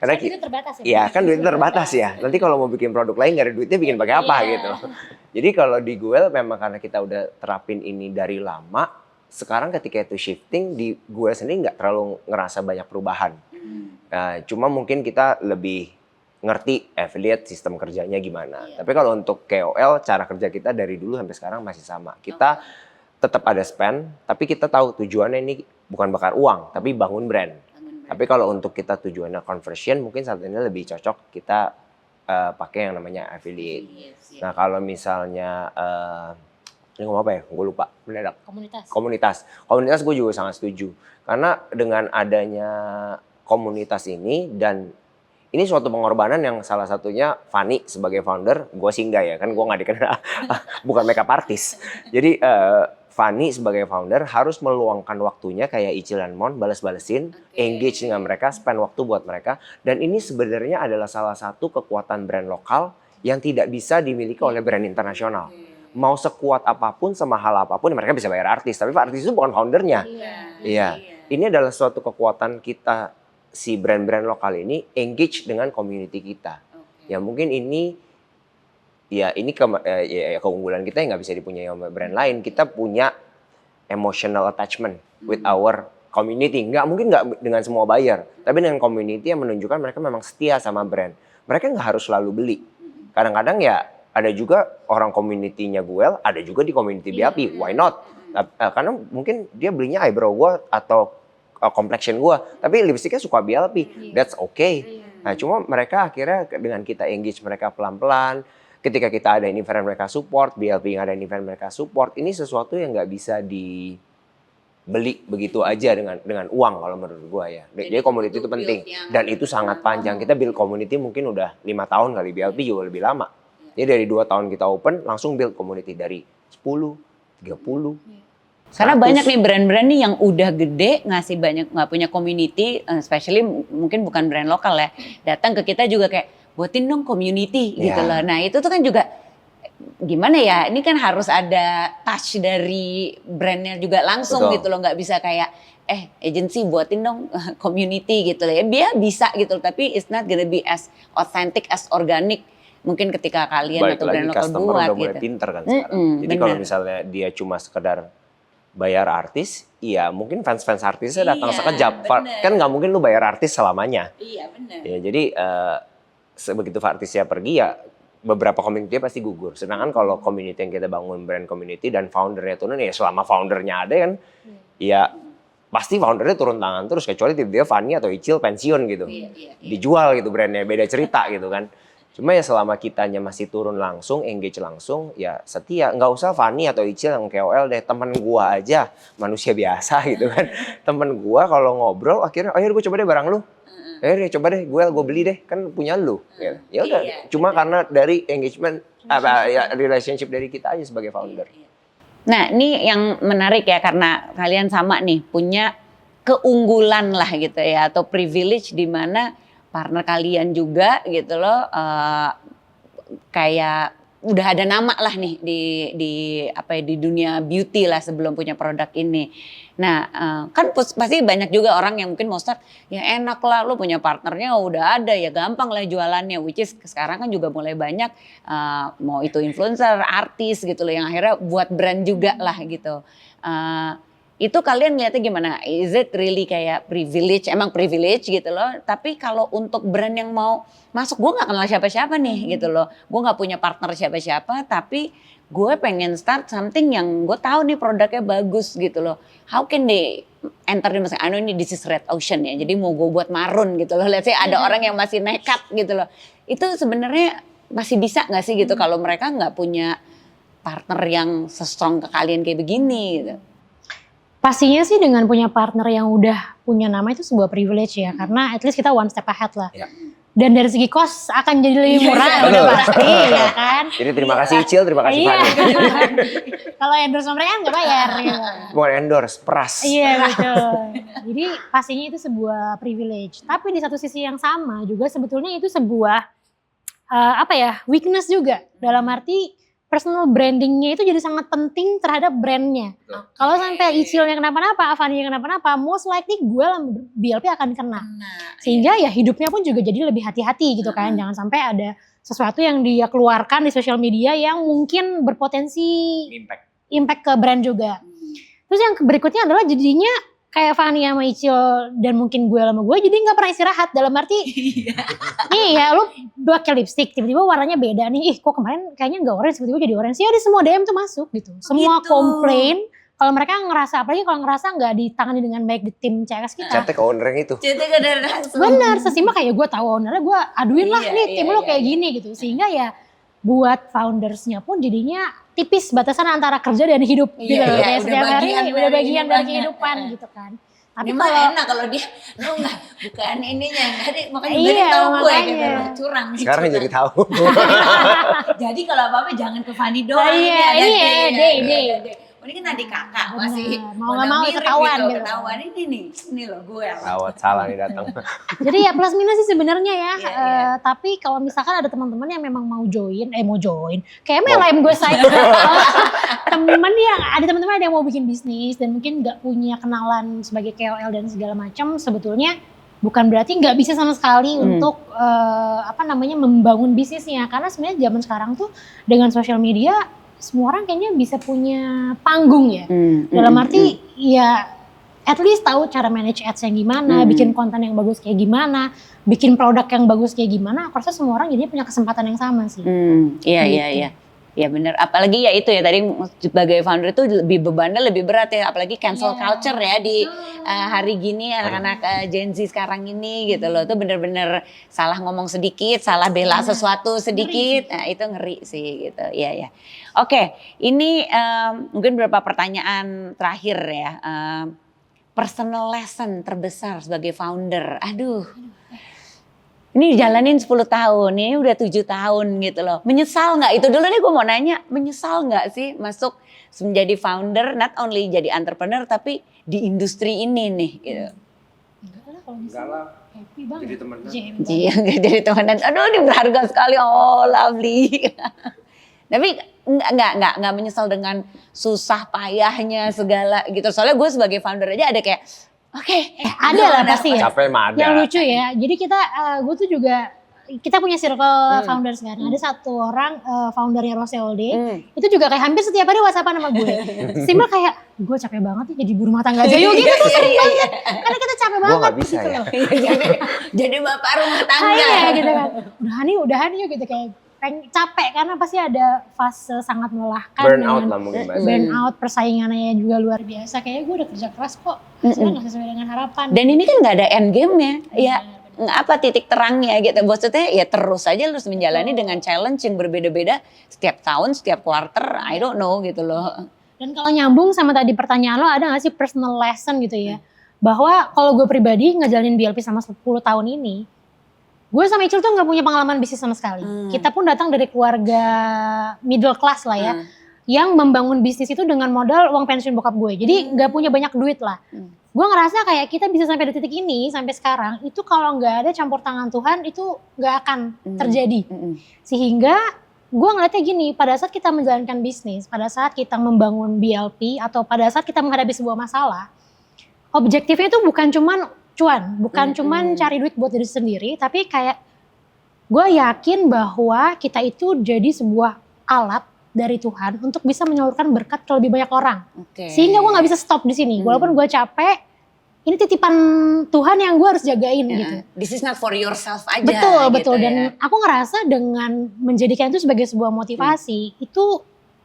Karena duitnya terbatas ya? Iya kan duitnya terbatas ya. Nanti kalau mau bikin produk lain gak ada duitnya, bikin pakai apa gitu. Jadi kalau di Guel memang karena kita udah terapin ini dari lama, sekarang ketika itu shifting di Guel sendiri nggak terlalu ngerasa banyak perubahan. Cuma mungkin kita lebih ngerti affiliate sistem kerjanya gimana. Tapi kalau untuk KOL, cara kerja kita dari dulu sampai sekarang masih sama. Kita tetap ada spend, tapi kita tahu tujuannya ini bukan bakar uang, tapi bangun brand. Tapi kalau untuk kita tujuannya conversion, mungkin saat ini lebih cocok kita pakai yang namanya affiliate. Nah kalau misalnya ini ngomong apa ya? Gue lupa mendadak. Komunitas gue juga sangat setuju. Karena dengan adanya komunitas ini, dan ini suatu pengorbanan yang salah satunya Fanny sebagai founder, gue sih enggak ya, kan gue nggak dikenal, bukan makeup artist. Jadi Fanny sebagai founder harus meluangkan waktunya kayak Icil dan Mon, bales-balesin, engage dengan mereka, spend waktu buat mereka. Dan ini sebenarnya adalah salah satu kekuatan brand lokal yang tidak bisa dimiliki oleh brand internasional. Mau sekuat apapun, semahal apapun, mereka bisa bayar artis, tapi artis itu bukan foundernya. Iya. Ini adalah suatu kekuatan kita, si brand-brand lokal ini engage dengan community kita. Ya mungkin ini ya keunggulan kita yang nggak bisa dipunyai oleh brand lain. Kita punya emotional attachment with our community. Mungkin nggak dengan semua buyer, tapi dengan community yang menunjukkan mereka memang setia sama brand. Mereka nggak harus selalu beli. Kadang-kadang ya ada juga orang community-nya Guel, ada juga di community BLP. Why not? Karena mungkin dia belinya eyebrow gue atau complexion gue, tapi lipstiknya suka BLP, that's okay. Nah cuma mereka akhirnya dengan kita engage mereka pelan-pelan, ketika kita ada event mereka support, BLP yang ada event mereka support, ini sesuatu yang nggak bisa dibeli begitu aja dengan uang kalau menurut gue ya. Jadi community itu penting, dan itu sangat panjang. Kita build community mungkin udah 5 tahun kali, BLP juga lebih lama. Jadi dari 2 tahun kita open, langsung build community dari 10, 30, karena banyak nih brand-brand nih yang udah gede, ngasih banyak, nggak punya community, especially mungkin bukan brand lokal ya, datang ke kita juga kayak buatin dong community gitu loh. Nah itu tuh kan juga gimana ya, ini kan harus ada touch dari brandnya juga langsung. Betul. Gitu loh, nggak bisa kayak agency buatin dong community gitu loh ya. Dia bisa gitu loh, tapi it's not gonna be as authentic, as organic. Mungkin ketika kalian atau brand lokal buat udah mulai pinter kan sekarang. Jadi kalau misalnya dia cuma sekedar bayar artis, iya mungkin fans-fans artisnya datang sekejap. Kan nggak mungkin lu bayar artis selamanya. Iya benar. Ya, jadi sebegitu artisnya pergi ya beberapa community pasti gugur. Sedangkan kalau community yang kita bangun, brand community dan foundernya turun, ya selama foundernya ada kan, ya pasti foundernya turun tangan terus, kecuali tiba-tiba Fanny atau Icil pensiun gitu. Dijual gitu brandnya, beda cerita gitu kan. Cuma ya selama kitanya masih turun langsung, engage langsung, ya setia. Nggak usah Fanny atau Icil yang KOL deh, temen gua aja, manusia biasa gitu kan. Temen gua kalau ngobrol akhirnya, ayo gue coba deh barang lu. Deh coba deh, gue beli deh, kan punya lu. Ya udah, cuma karena dari engagement, ya relationship dari kita aja sebagai founder. Nah ini yang menarik ya, karena kalian sama nih punya keunggulan lah gitu ya, atau privilege di mana partner kalian juga gitu loh, kayak udah ada nama lah nih di dunia beauty lah sebelum punya produk ini. Nah kan pasti banyak juga orang yang mungkin mau start, ya enak lah lu punya partnernya udah ada, ya gampang lah jualannya, which is sekarang kan juga mulai banyak mau itu influencer, artis gitu loh yang akhirnya buat brand juga lah gitu. Itu kalian ngeliatnya gimana? Is it really kayak privilege? Emang privilege gitu loh. Tapi kalau untuk brand yang mau masuk, gue gak kenal siapa-siapa nih gitu loh. Gue gak punya partner siapa-siapa, tapi gue pengen start something yang gue tahu nih produknya bagus gitu loh. How can they enter di misalnya, I know ini this is red ocean ya, jadi mau gue buat marun gitu loh. Let's say ada orang yang masih nekat gitu loh. Itu sebenarnya masih bisa gak sih gitu kalau mereka gak punya partner yang se-strong ke kalian kayak begini gitu? Pastinya sih dengan punya partner yang udah punya nama itu sebuah privilege ya, karena at least kita one step ahead lah. Ya. Dan dari segi cost akan jadi lebih murah, udah pasti ya kan. Jadi terima kasih Icil, terima kasih Fanny. Kalau endorse mereka kan nggak bayar gitu. Bukan endorse, peras. Iya betul. Jadi pastinya itu sebuah privilege. Tapi di satu sisi yang sama juga sebetulnya itu sebuah weakness juga. Dalam arti personal brandingnya itu jadi sangat penting terhadap brandnya. Kalau sampai Icilnya kenapa-napa, Fanny-nya kenapa-napa, most likely gue BLP akan kena. Sehingga ya hidupnya pun juga jadi lebih hati-hati gitu kan. Jangan sampai ada sesuatu yang dia keluarkan di sosial media yang mungkin berpotensi impact ke brand juga. Terus yang berikutnya adalah jadinya kayak Fanny sama Icil dan mungkin gue sama gue jadi gak pernah istirahat. Dalam arti nih ya lu pakai lipstick tiba-tiba warnanya beda nih, kok kemarin kayaknya gak orange tiba-tiba jadi orange. Ya di semua DM tuh masuk gitu, semua komplain. Kalau mereka ngerasa, apalagi kalau ngerasa gak ditangani dengan baik di tim CS kita, chatnya ke owner itu bener, sesimpel kayak gue tahu ownernya, gue aduin lah nih tim lo kayak gini gitu. Sehingga ya buat foundersnya pun jadinya tipis batasan antara kerja dan hidup gitu. Kayak setiap hari udah bagian dari kehidupan gitu kan. Tapi kalau enak kalau dia lu enggak bukan ininya, enggak makanya dia tahu gue gitu, curang. Sekarang jadi tahu. Jadi kalau apa-apa jangan ke Fanny doang. Iya, ini kan adik kakak masih mau nggak mau ketahuan gitu. Ketahuan ini loh gue. Awat salah nih datang. Jadi ya plus minus sih sebenarnya ya. Tapi kalau misalkan ada teman-teman yang memang mau join, kayak MLM gue saya. Ada teman-teman yang mau bikin bisnis dan mungkin nggak punya kenalan sebagai KOL dan segala macam, sebetulnya bukan berarti nggak bisa sama sekali untuk membangun bisnisnya. Karena sebenarnya zaman sekarang tuh dengan sosial media semua orang kayaknya bisa punya panggung ya. Dalam arti ya at least tahu cara manage ads yang gimana, bikin konten yang bagus kayak gimana, bikin produk yang bagus kayak gimana. Aku rasa semua orang jadi punya kesempatan yang sama sih. Iya. Ya benar, apalagi ya itu ya tadi sebagai founder itu bebannya lebih berat ya, apalagi cancel culture ya di hari gini anak-anak Gen Z sekarang ini gitu loh. Itu bener-bener salah ngomong sedikit, salah bela sesuatu sedikit, nah itu ngeri sih gitu. Iya. Oke, ini mungkin beberapa pertanyaan terakhir ya. Personal lesson terbesar sebagai founder, aduh. Ini jalanin 10 tahun, ini udah 7 tahun gitu loh. Menyesal gak? Itu dulu nih gue mau nanya, menyesal gak sih masuk menjadi founder, not only jadi entrepreneur tapi di industri ini nih gitu. Enggak lah, happy banget. Jadi temenan. Iya, jadi temenan. Aduh ini berharga sekali, oh lovely. Tapi enggak menyesal dengan susah payahnya segala gitu. Soalnya gue sebagai founder aja ada kayak, Oke, ada lah pasti ya. Capek mah ada. Yang lucu ya, jadi kita, gue tuh juga kita punya circle founders kan. Ada satu orang foundernya Roseolde, itu juga kayak hampir setiap hari WhatsAppan sama gue. Simpel kayak, gue capek banget nih jadi ibu rumah tangga aja yuk gitu tuh sering banget. Karena kita capek banget. Gue gak bisa gitu ya. loh. Jadi bapak rumah tangga. Iya gitu kan. Udahan yuk gitu kayak capek karena pasti ada fase sangat melelahkan. Burnout lah mungkin bahasa. Burnout, persaingannya juga luar biasa. Kayaknya gue udah kerja keras kok, sebenarnya gak sesuai dengan harapan. Dan ini kan gak ada end game-nya. Ya apa titik terangnya gitu. Maksudnya ya terus aja harus menjalani dengan challenge yang berbeda-beda setiap tahun, setiap quarter, I don't know gitu loh. Dan kalau nyambung sama tadi pertanyaan lo, ada gak sih personal lesson gitu ya? Bahwa kalau gue pribadi ngejalanin BLP sama 10 tahun ini, gue sama Icil tuh gak punya pengalaman bisnis sama sekali. Kita pun datang dari keluarga middle class lah ya. Yang membangun bisnis itu dengan modal uang pensiun bokap gue. Jadi gak punya banyak duit lah. Gue ngerasa kayak kita bisa sampai di titik ini, sampai sekarang, itu kalau gak ada campur tangan Tuhan, itu gak akan terjadi. Sehingga gue ngeliatnya gini, pada saat kita menjalankan bisnis, pada saat kita membangun BLP, atau pada saat kita menghadapi sebuah masalah, objektifnya itu bukan cuman cuan, bukan cuman cari duit buat diri sendiri, tapi kayak gue yakin bahwa kita itu jadi sebuah alat dari Tuhan untuk bisa menyalurkan berkat ke lebih banyak orang. Sehingga gue gak bisa stop di sini, walaupun gue capek, ini titipan Tuhan yang gue harus jagain gitu. This is not for yourself aja. Betul. Gitu, Dan aku ngerasa dengan menjadikan itu sebagai sebuah motivasi, itu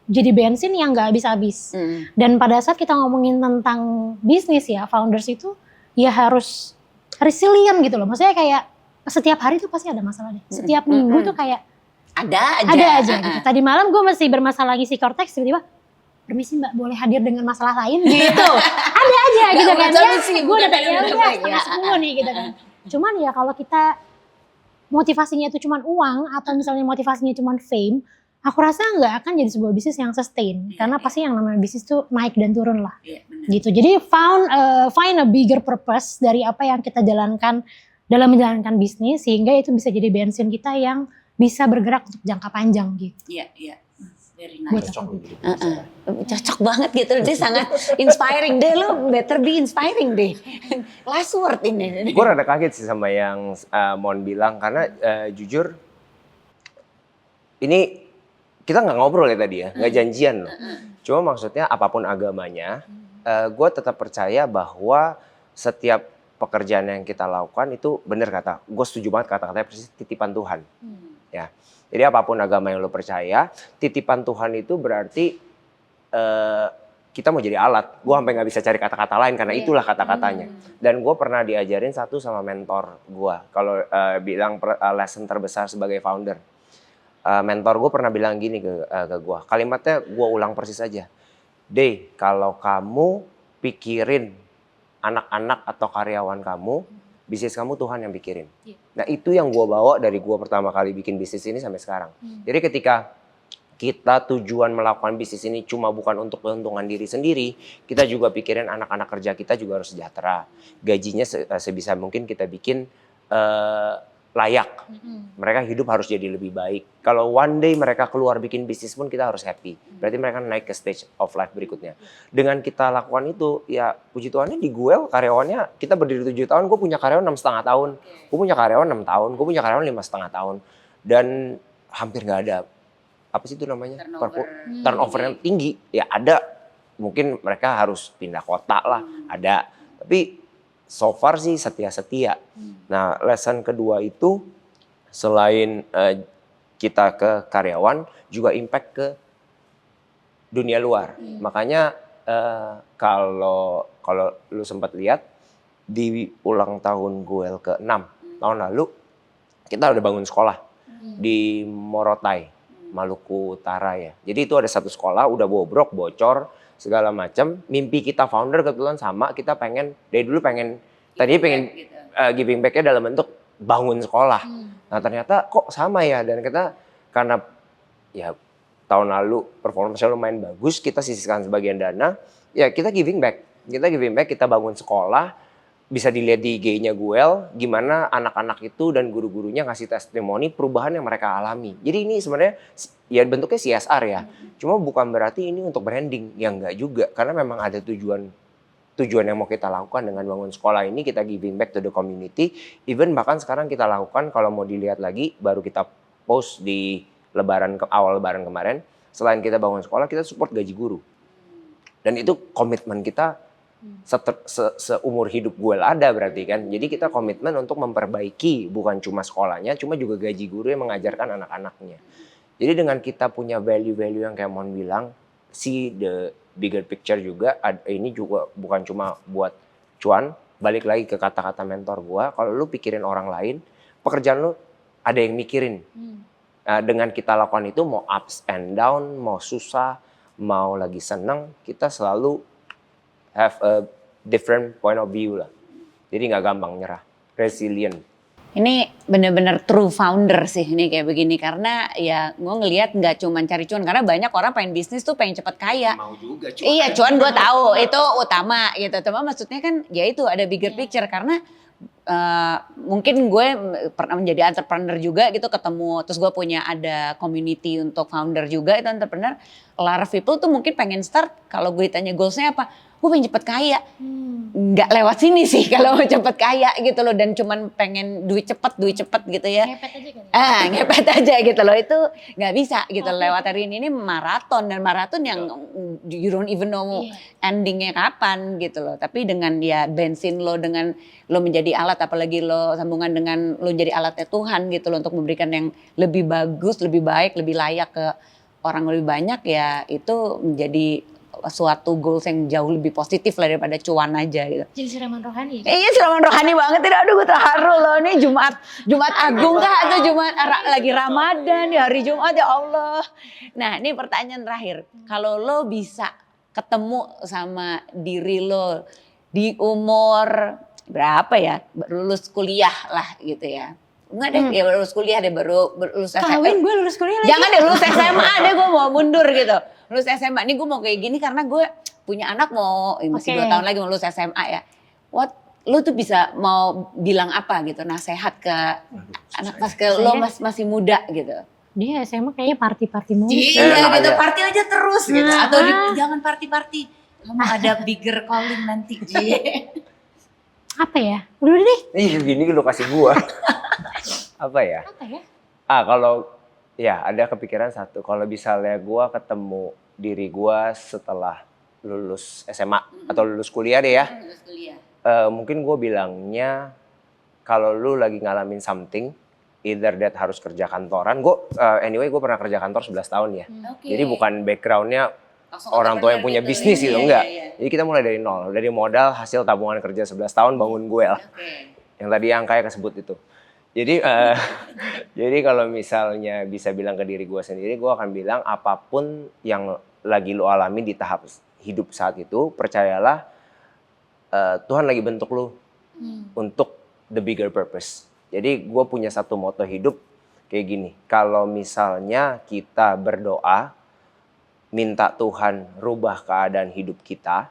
jadi bensin yang gak habis-habis. Dan pada saat kita ngomongin tentang bisnis ya, founders itu ya harus resilient gitu loh. Maksudnya kayak setiap hari tuh pasti ada masalah deh. Setiap minggu tuh kayak ada aja gitu. Tadi malam gue masih bermasalah ngisi Cortex, tiba-tiba permisi mbak boleh hadir dengan masalah lain gitu. Ada aja gitu kan. Ya gue udah kayak setengah 10 nih gitu kan. Cuman ya kalau kita motivasinya itu cuman uang atau misalnya motivasinya cuman fame, aku rasa nggak akan jadi sebuah bisnis yang sustain. Karena pasti yang namanya bisnis tuh naik dan turun lah. Gitu. Jadi find a bigger purpose dari apa yang kita jalankan dalam menjalankan bisnis, sehingga itu bisa jadi bensin kita yang bisa bergerak untuk jangka panjang gitu. Iya. Very nice. Cocok banget gitu, dia sangat inspiring deh, lo better be inspiring deh. Last word ini. Gue rada kaget sih sama yang Mon bilang, karena jujur ini kita nggak ngobrol ya tadi ya, nggak janjian loh. Cuma maksudnya apapun agamanya, gue tetap percaya bahwa setiap pekerjaan yang kita lakukan itu benar kata, gue setuju banget kata-katanya persis titipan Tuhan. Ya, jadi apapun agama yang lo percaya, titipan Tuhan itu berarti kita mau jadi alat. Gue sampai nggak bisa cari kata-kata lain karena itulah kata-katanya. Dan gue pernah diajarin satu sama mentor gue. Kalau bilang lesson terbesar sebagai founder. Mentor gue pernah bilang gini ke gue, kalimatnya gue ulang persis aja. Dey, kalau kamu pikirin anak-anak atau karyawan kamu, bisnis kamu Tuhan yang pikirin. Nah itu yang gue bawa dari gue pertama kali bikin bisnis ini sampai sekarang. Jadi ketika kita tujuan melakukan bisnis ini cuma bukan untuk keuntungan diri sendiri, kita juga pikirin anak-anak kerja kita juga harus sejahtera. Gajinya sebisa mungkin kita bikin layak. Mereka hidup harus jadi lebih baik. Kalau one day mereka keluar bikin bisnis pun kita harus happy. Berarti mereka naik ke stage of life berikutnya. Dengan kita lakukan itu, ya puji Tuhannya di Guel karyawannya, kita berdiri 7 tahun, gue punya karyawan 6,5 tahun. Gue punya karyawan 6 tahun, gue punya karyawan 5,5 tahun. Dan hampir gak ada, apa sih itu namanya? Turnover yang tinggi. Ya ada, mungkin mereka harus pindah kota lah, ada. Tapi so far sih setia-setia. Nah, lesson kedua itu selain kita ke karyawan, juga impact ke dunia luar. Makanya kalau lu sempat lihat di ulang tahun Guel ke-6 tahun lalu, kita udah bangun sekolah di Morotai, Maluku Utara ya. Jadi itu ada satu sekolah udah bobrok, bocor, segala macam. Mimpi kita founder kebetulan sama, kita pengen dari dulu tadinya pengen giving back-nya dalam bentuk bangun sekolah. Nah ternyata kok sama ya, dan kita karena ya tahun lalu performanya lumayan bagus, kita sisihkan sebagian dana, ya kita giving back. Kita bangun sekolah, bisa dilihat di IG-nya Guel, gimana anak-anak itu dan guru-gurunya ngasih testimoni perubahan yang mereka alami. Jadi ini sebenarnya ya bentuknya CSR ya, cuma bukan berarti ini untuk branding, ya enggak juga. Karena memang ada tujuan tujuan yang mau kita lakukan dengan bangun sekolah ini, kita giving back to the community. Even bahkan sekarang kita lakukan, kalau mau dilihat lagi, baru kita post di awal lebaran kemarin, selain kita bangun sekolah, kita support gaji guru. Dan itu komitmen kita seumur hidup gue ada berarti kan. Jadi kita komitmen untuk memperbaiki bukan cuma sekolahnya, cuma juga gaji guru yang mengajarkan anak-anaknya. Jadi dengan kita punya value-value yang kayak Mon bilang, see the bigger picture juga, ini juga bukan cuma buat cuan, balik lagi ke kata-kata mentor gua, kalau lu pikirin orang lain, pekerjaan lu ada yang mikirin. Dengan kita lakukan itu, mau ups and down, mau susah, mau lagi seneng, kita selalu have a different point of view lah. Jadi nggak gampang nyerah, resilient. Ini bener-bener true founder sih ini kayak begini, karena ya gue ngelihat nggak cuma cari cuan, karena banyak orang pengen bisnis tuh pengen cepet kaya. Mau juga cuan. Iya, cuan gue tahu itu utama gitu. Cuma maksudnya kan ya itu ada bigger picture, karena mungkin gue pernah menjadi entrepreneur juga gitu, ketemu terus gue punya ada community untuk founder juga itu entrepreneur. A lot of people tuh mungkin pengen start, kalau gue ditanya goalsnya apa, gue pengen cepet kaya. Nggak lewat sini sih kalau mau cepet kaya gitu loh, dan cuman pengen duit cepet gitu ya. Ngepet aja kan? Ngepet aja gitu loh, itu nggak bisa gitu lewat hari ini maraton, dan maraton yang you don't even know endingnya kapan gitu loh. Tapi dengan ya bensin lo, dengan lo menjadi alat, apalagi lo sambungan dengan lo jadi alatnya Tuhan gitu loh, untuk memberikan yang lebih bagus, lebih baik, lebih layak ke orang lebih banyak, ya itu menjadi suatu goals yang jauh lebih positif lah daripada cuan aja gitu. Jadi siraman rohani. Iya, siraman rohani banget. Aduh, gue terharu loh. Ini Jumat Agung kah atau Jumat lagi Ramadan di hari Jumat, ya Allah. Nah, ini pertanyaan terakhir. Kalau lo bisa ketemu sama diri lo di umur berapa ya? Lulus kuliah lah gitu ya. Enggak deh, ya lulus kuliah deh, baru lulus SMA. Kawin gue lulus kuliah lagi. Jangan deh, lulus SMA deh, gue mau mundur gitu. Lulus SMA, ini gue mau kayak gini karena gue punya anak mau, masih 2 tahun lagi mau lulus SMA ya. Lu tuh bisa mau bilang apa gitu, nasehat ke anak pas ke lo masih muda gitu. Dia SMA kayaknya party mulu. Iya gitu, party aja terus gitu. Atau jangan party-party, kamu ada bigger calling nanti. Apa ya? Udah deh. Ih, gini lu kasih gua. Apa ya? Kalau ya ada kepikiran satu. Kalau misalnya gua ketemu diri gua setelah lulus SMA atau lulus kuliah deh ya. Lulus kuliah. Mungkin gua bilangnya kalau lu lagi ngalamin something, either that harus kerja kantoran. Anyway gue pernah kerja kantor 11 tahun ya. Jadi bukan backgroundnya orang tua yang punya bisnis gitu, enggak. Jadi kita mulai dari nol, dari modal hasil tabungan kerja 11 tahun bangun Guel. Yang tadi angkanya kesebut itu. Jadi jadi kalau misalnya bisa bilang ke diri gue sendiri, gue akan bilang apapun yang lagi lu alami di tahap hidup saat itu, percayalah Tuhan lagi bentuk lu untuk the bigger purpose. Jadi gue punya satu moto hidup kayak gini, kalau misalnya kita berdoa, minta Tuhan rubah keadaan hidup kita,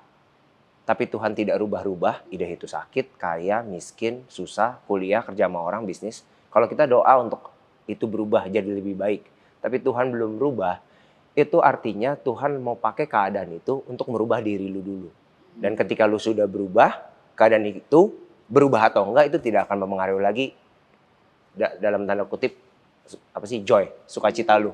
tapi Tuhan tidak rubah-rubah, ide itu sakit, kaya, miskin, susah, kuliah, kerja sama orang, bisnis. Kalau kita doa untuk itu berubah jadi lebih baik, tapi Tuhan belum berubah, itu artinya Tuhan mau pakai keadaan itu untuk merubah diri lu dulu. Dan ketika lu sudah berubah, keadaan itu berubah atau enggak itu tidak akan mempengaruhi lagi dalam tanda kutip joy, sukacita lu.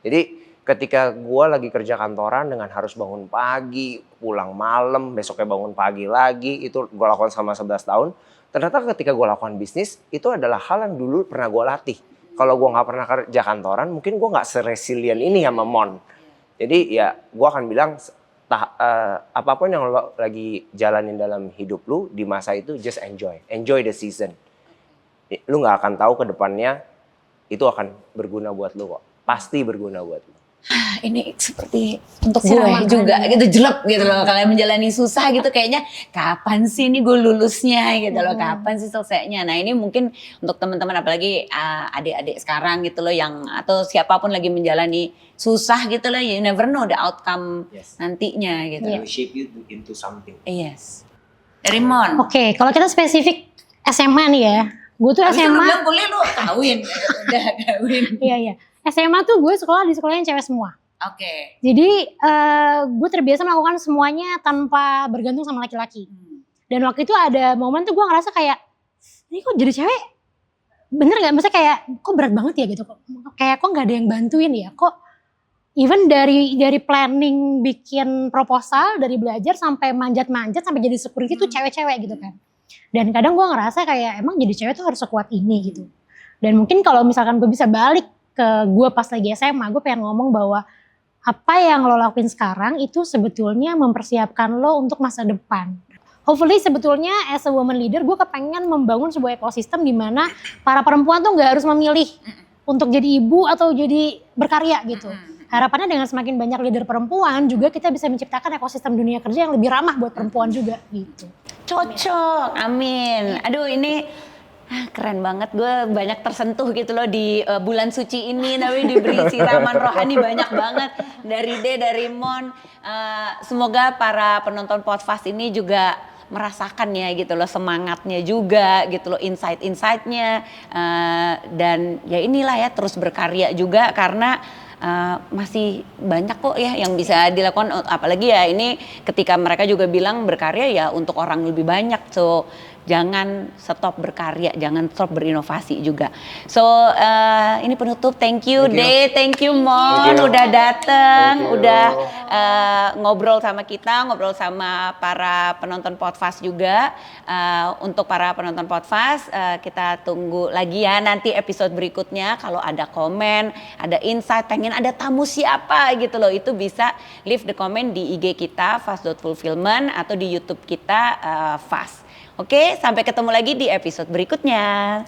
Jadi ketika gue lagi kerja kantoran dengan harus bangun pagi, pulang malam, besoknya bangun pagi lagi, itu gue lakukan selama 11 tahun. Ternyata ketika gue lakukan bisnis, itu adalah hal yang dulu pernah gue latih. Kalau gue gak pernah kerja kantoran, mungkin gue gak seresilient ini sama Mon. Jadi ya gue akan bilang, apapun yang lo lagi jalanin dalam hidup lu di masa itu, just enjoy the season. Lu gak akan tahu ke depannya itu akan berguna buat lu kok, pasti berguna buat lu. Ini seperti untuk gue juga gitu, jelek gitu loh, kalian menjalani susah gitu kayaknya kapan sih ini gue lulusnya gitu loh, kapan sih selesainya. Nah ini mungkin untuk teman-teman apalagi adik-adik sekarang gitu loh yang atau siapapun lagi menjalani susah gitu loh, you never know the outcome nantinya gitu. It will shape you into something. Yes. Dari Mon. Oke, kalau kita spesifik SMA nih ya, gue tuh SMA. Lu bilang kuliah lu kawin, udah kawin. Iya. SMA tuh gue sekolah di sekolah yang cewek semua. Oke. Jadi gue terbiasa melakukan semuanya tanpa bergantung sama laki-laki. Dan waktu itu ada momen tuh gue ngerasa kayak, ini kok jadi cewek bener gak? Maksudnya kayak kok berat banget ya gitu. Kayak kok gak ada yang bantuin ya. Kok even dari planning bikin proposal, dari belajar sampai manjat-manjat sampai jadi security tuh cewek-cewek gitu kan. Dan kadang gue ngerasa kayak emang jadi cewek tuh harus sekuat ini gitu. Dan mungkin kalau misalkan gue bisa balik ke gue pas lagi SMA, gue pengen ngomong bahwa apa yang lo lakuin sekarang itu sebetulnya mempersiapkan lo untuk masa depan. Hopefully sebetulnya as a woman leader gue kepengen membangun sebuah ekosistem di mana para perempuan tuh gak harus memilih untuk jadi ibu atau jadi berkarya gitu. Harapannya dengan semakin banyak leader perempuan juga kita bisa menciptakan ekosistem dunia kerja yang lebih ramah buat perempuan juga gitu. Cocok, amin. Aduh ini keren banget, gue banyak tersentuh gitu loh di bulan suci ini, tapi diberi siraman rohani banyak banget dari dari Mon. Semoga para penonton podcast ini juga merasakan ya gitu loh semangatnya juga gitu loh, insight-insightnya, dan ya inilah ya terus berkarya juga karena masih banyak kok ya yang bisa dilakukan, apalagi ya ini ketika mereka juga bilang berkarya ya untuk orang lebih banyak, so jangan stop berkarya, jangan stop berinovasi juga. So ini penutup, thank you De, thank you Mon udah dateng, udah ngobrol sama kita, ngobrol sama para penonton podcast juga. Untuk para penonton podcast kita tunggu lagi ya nanti episode berikutnya, kalau ada komen, ada insight, pengen ada tamu siapa gitu loh, itu bisa leave the comment di IG kita fast.fulfillment atau di YouTube kita Fast. Oke, sampai ketemu lagi di episode berikutnya.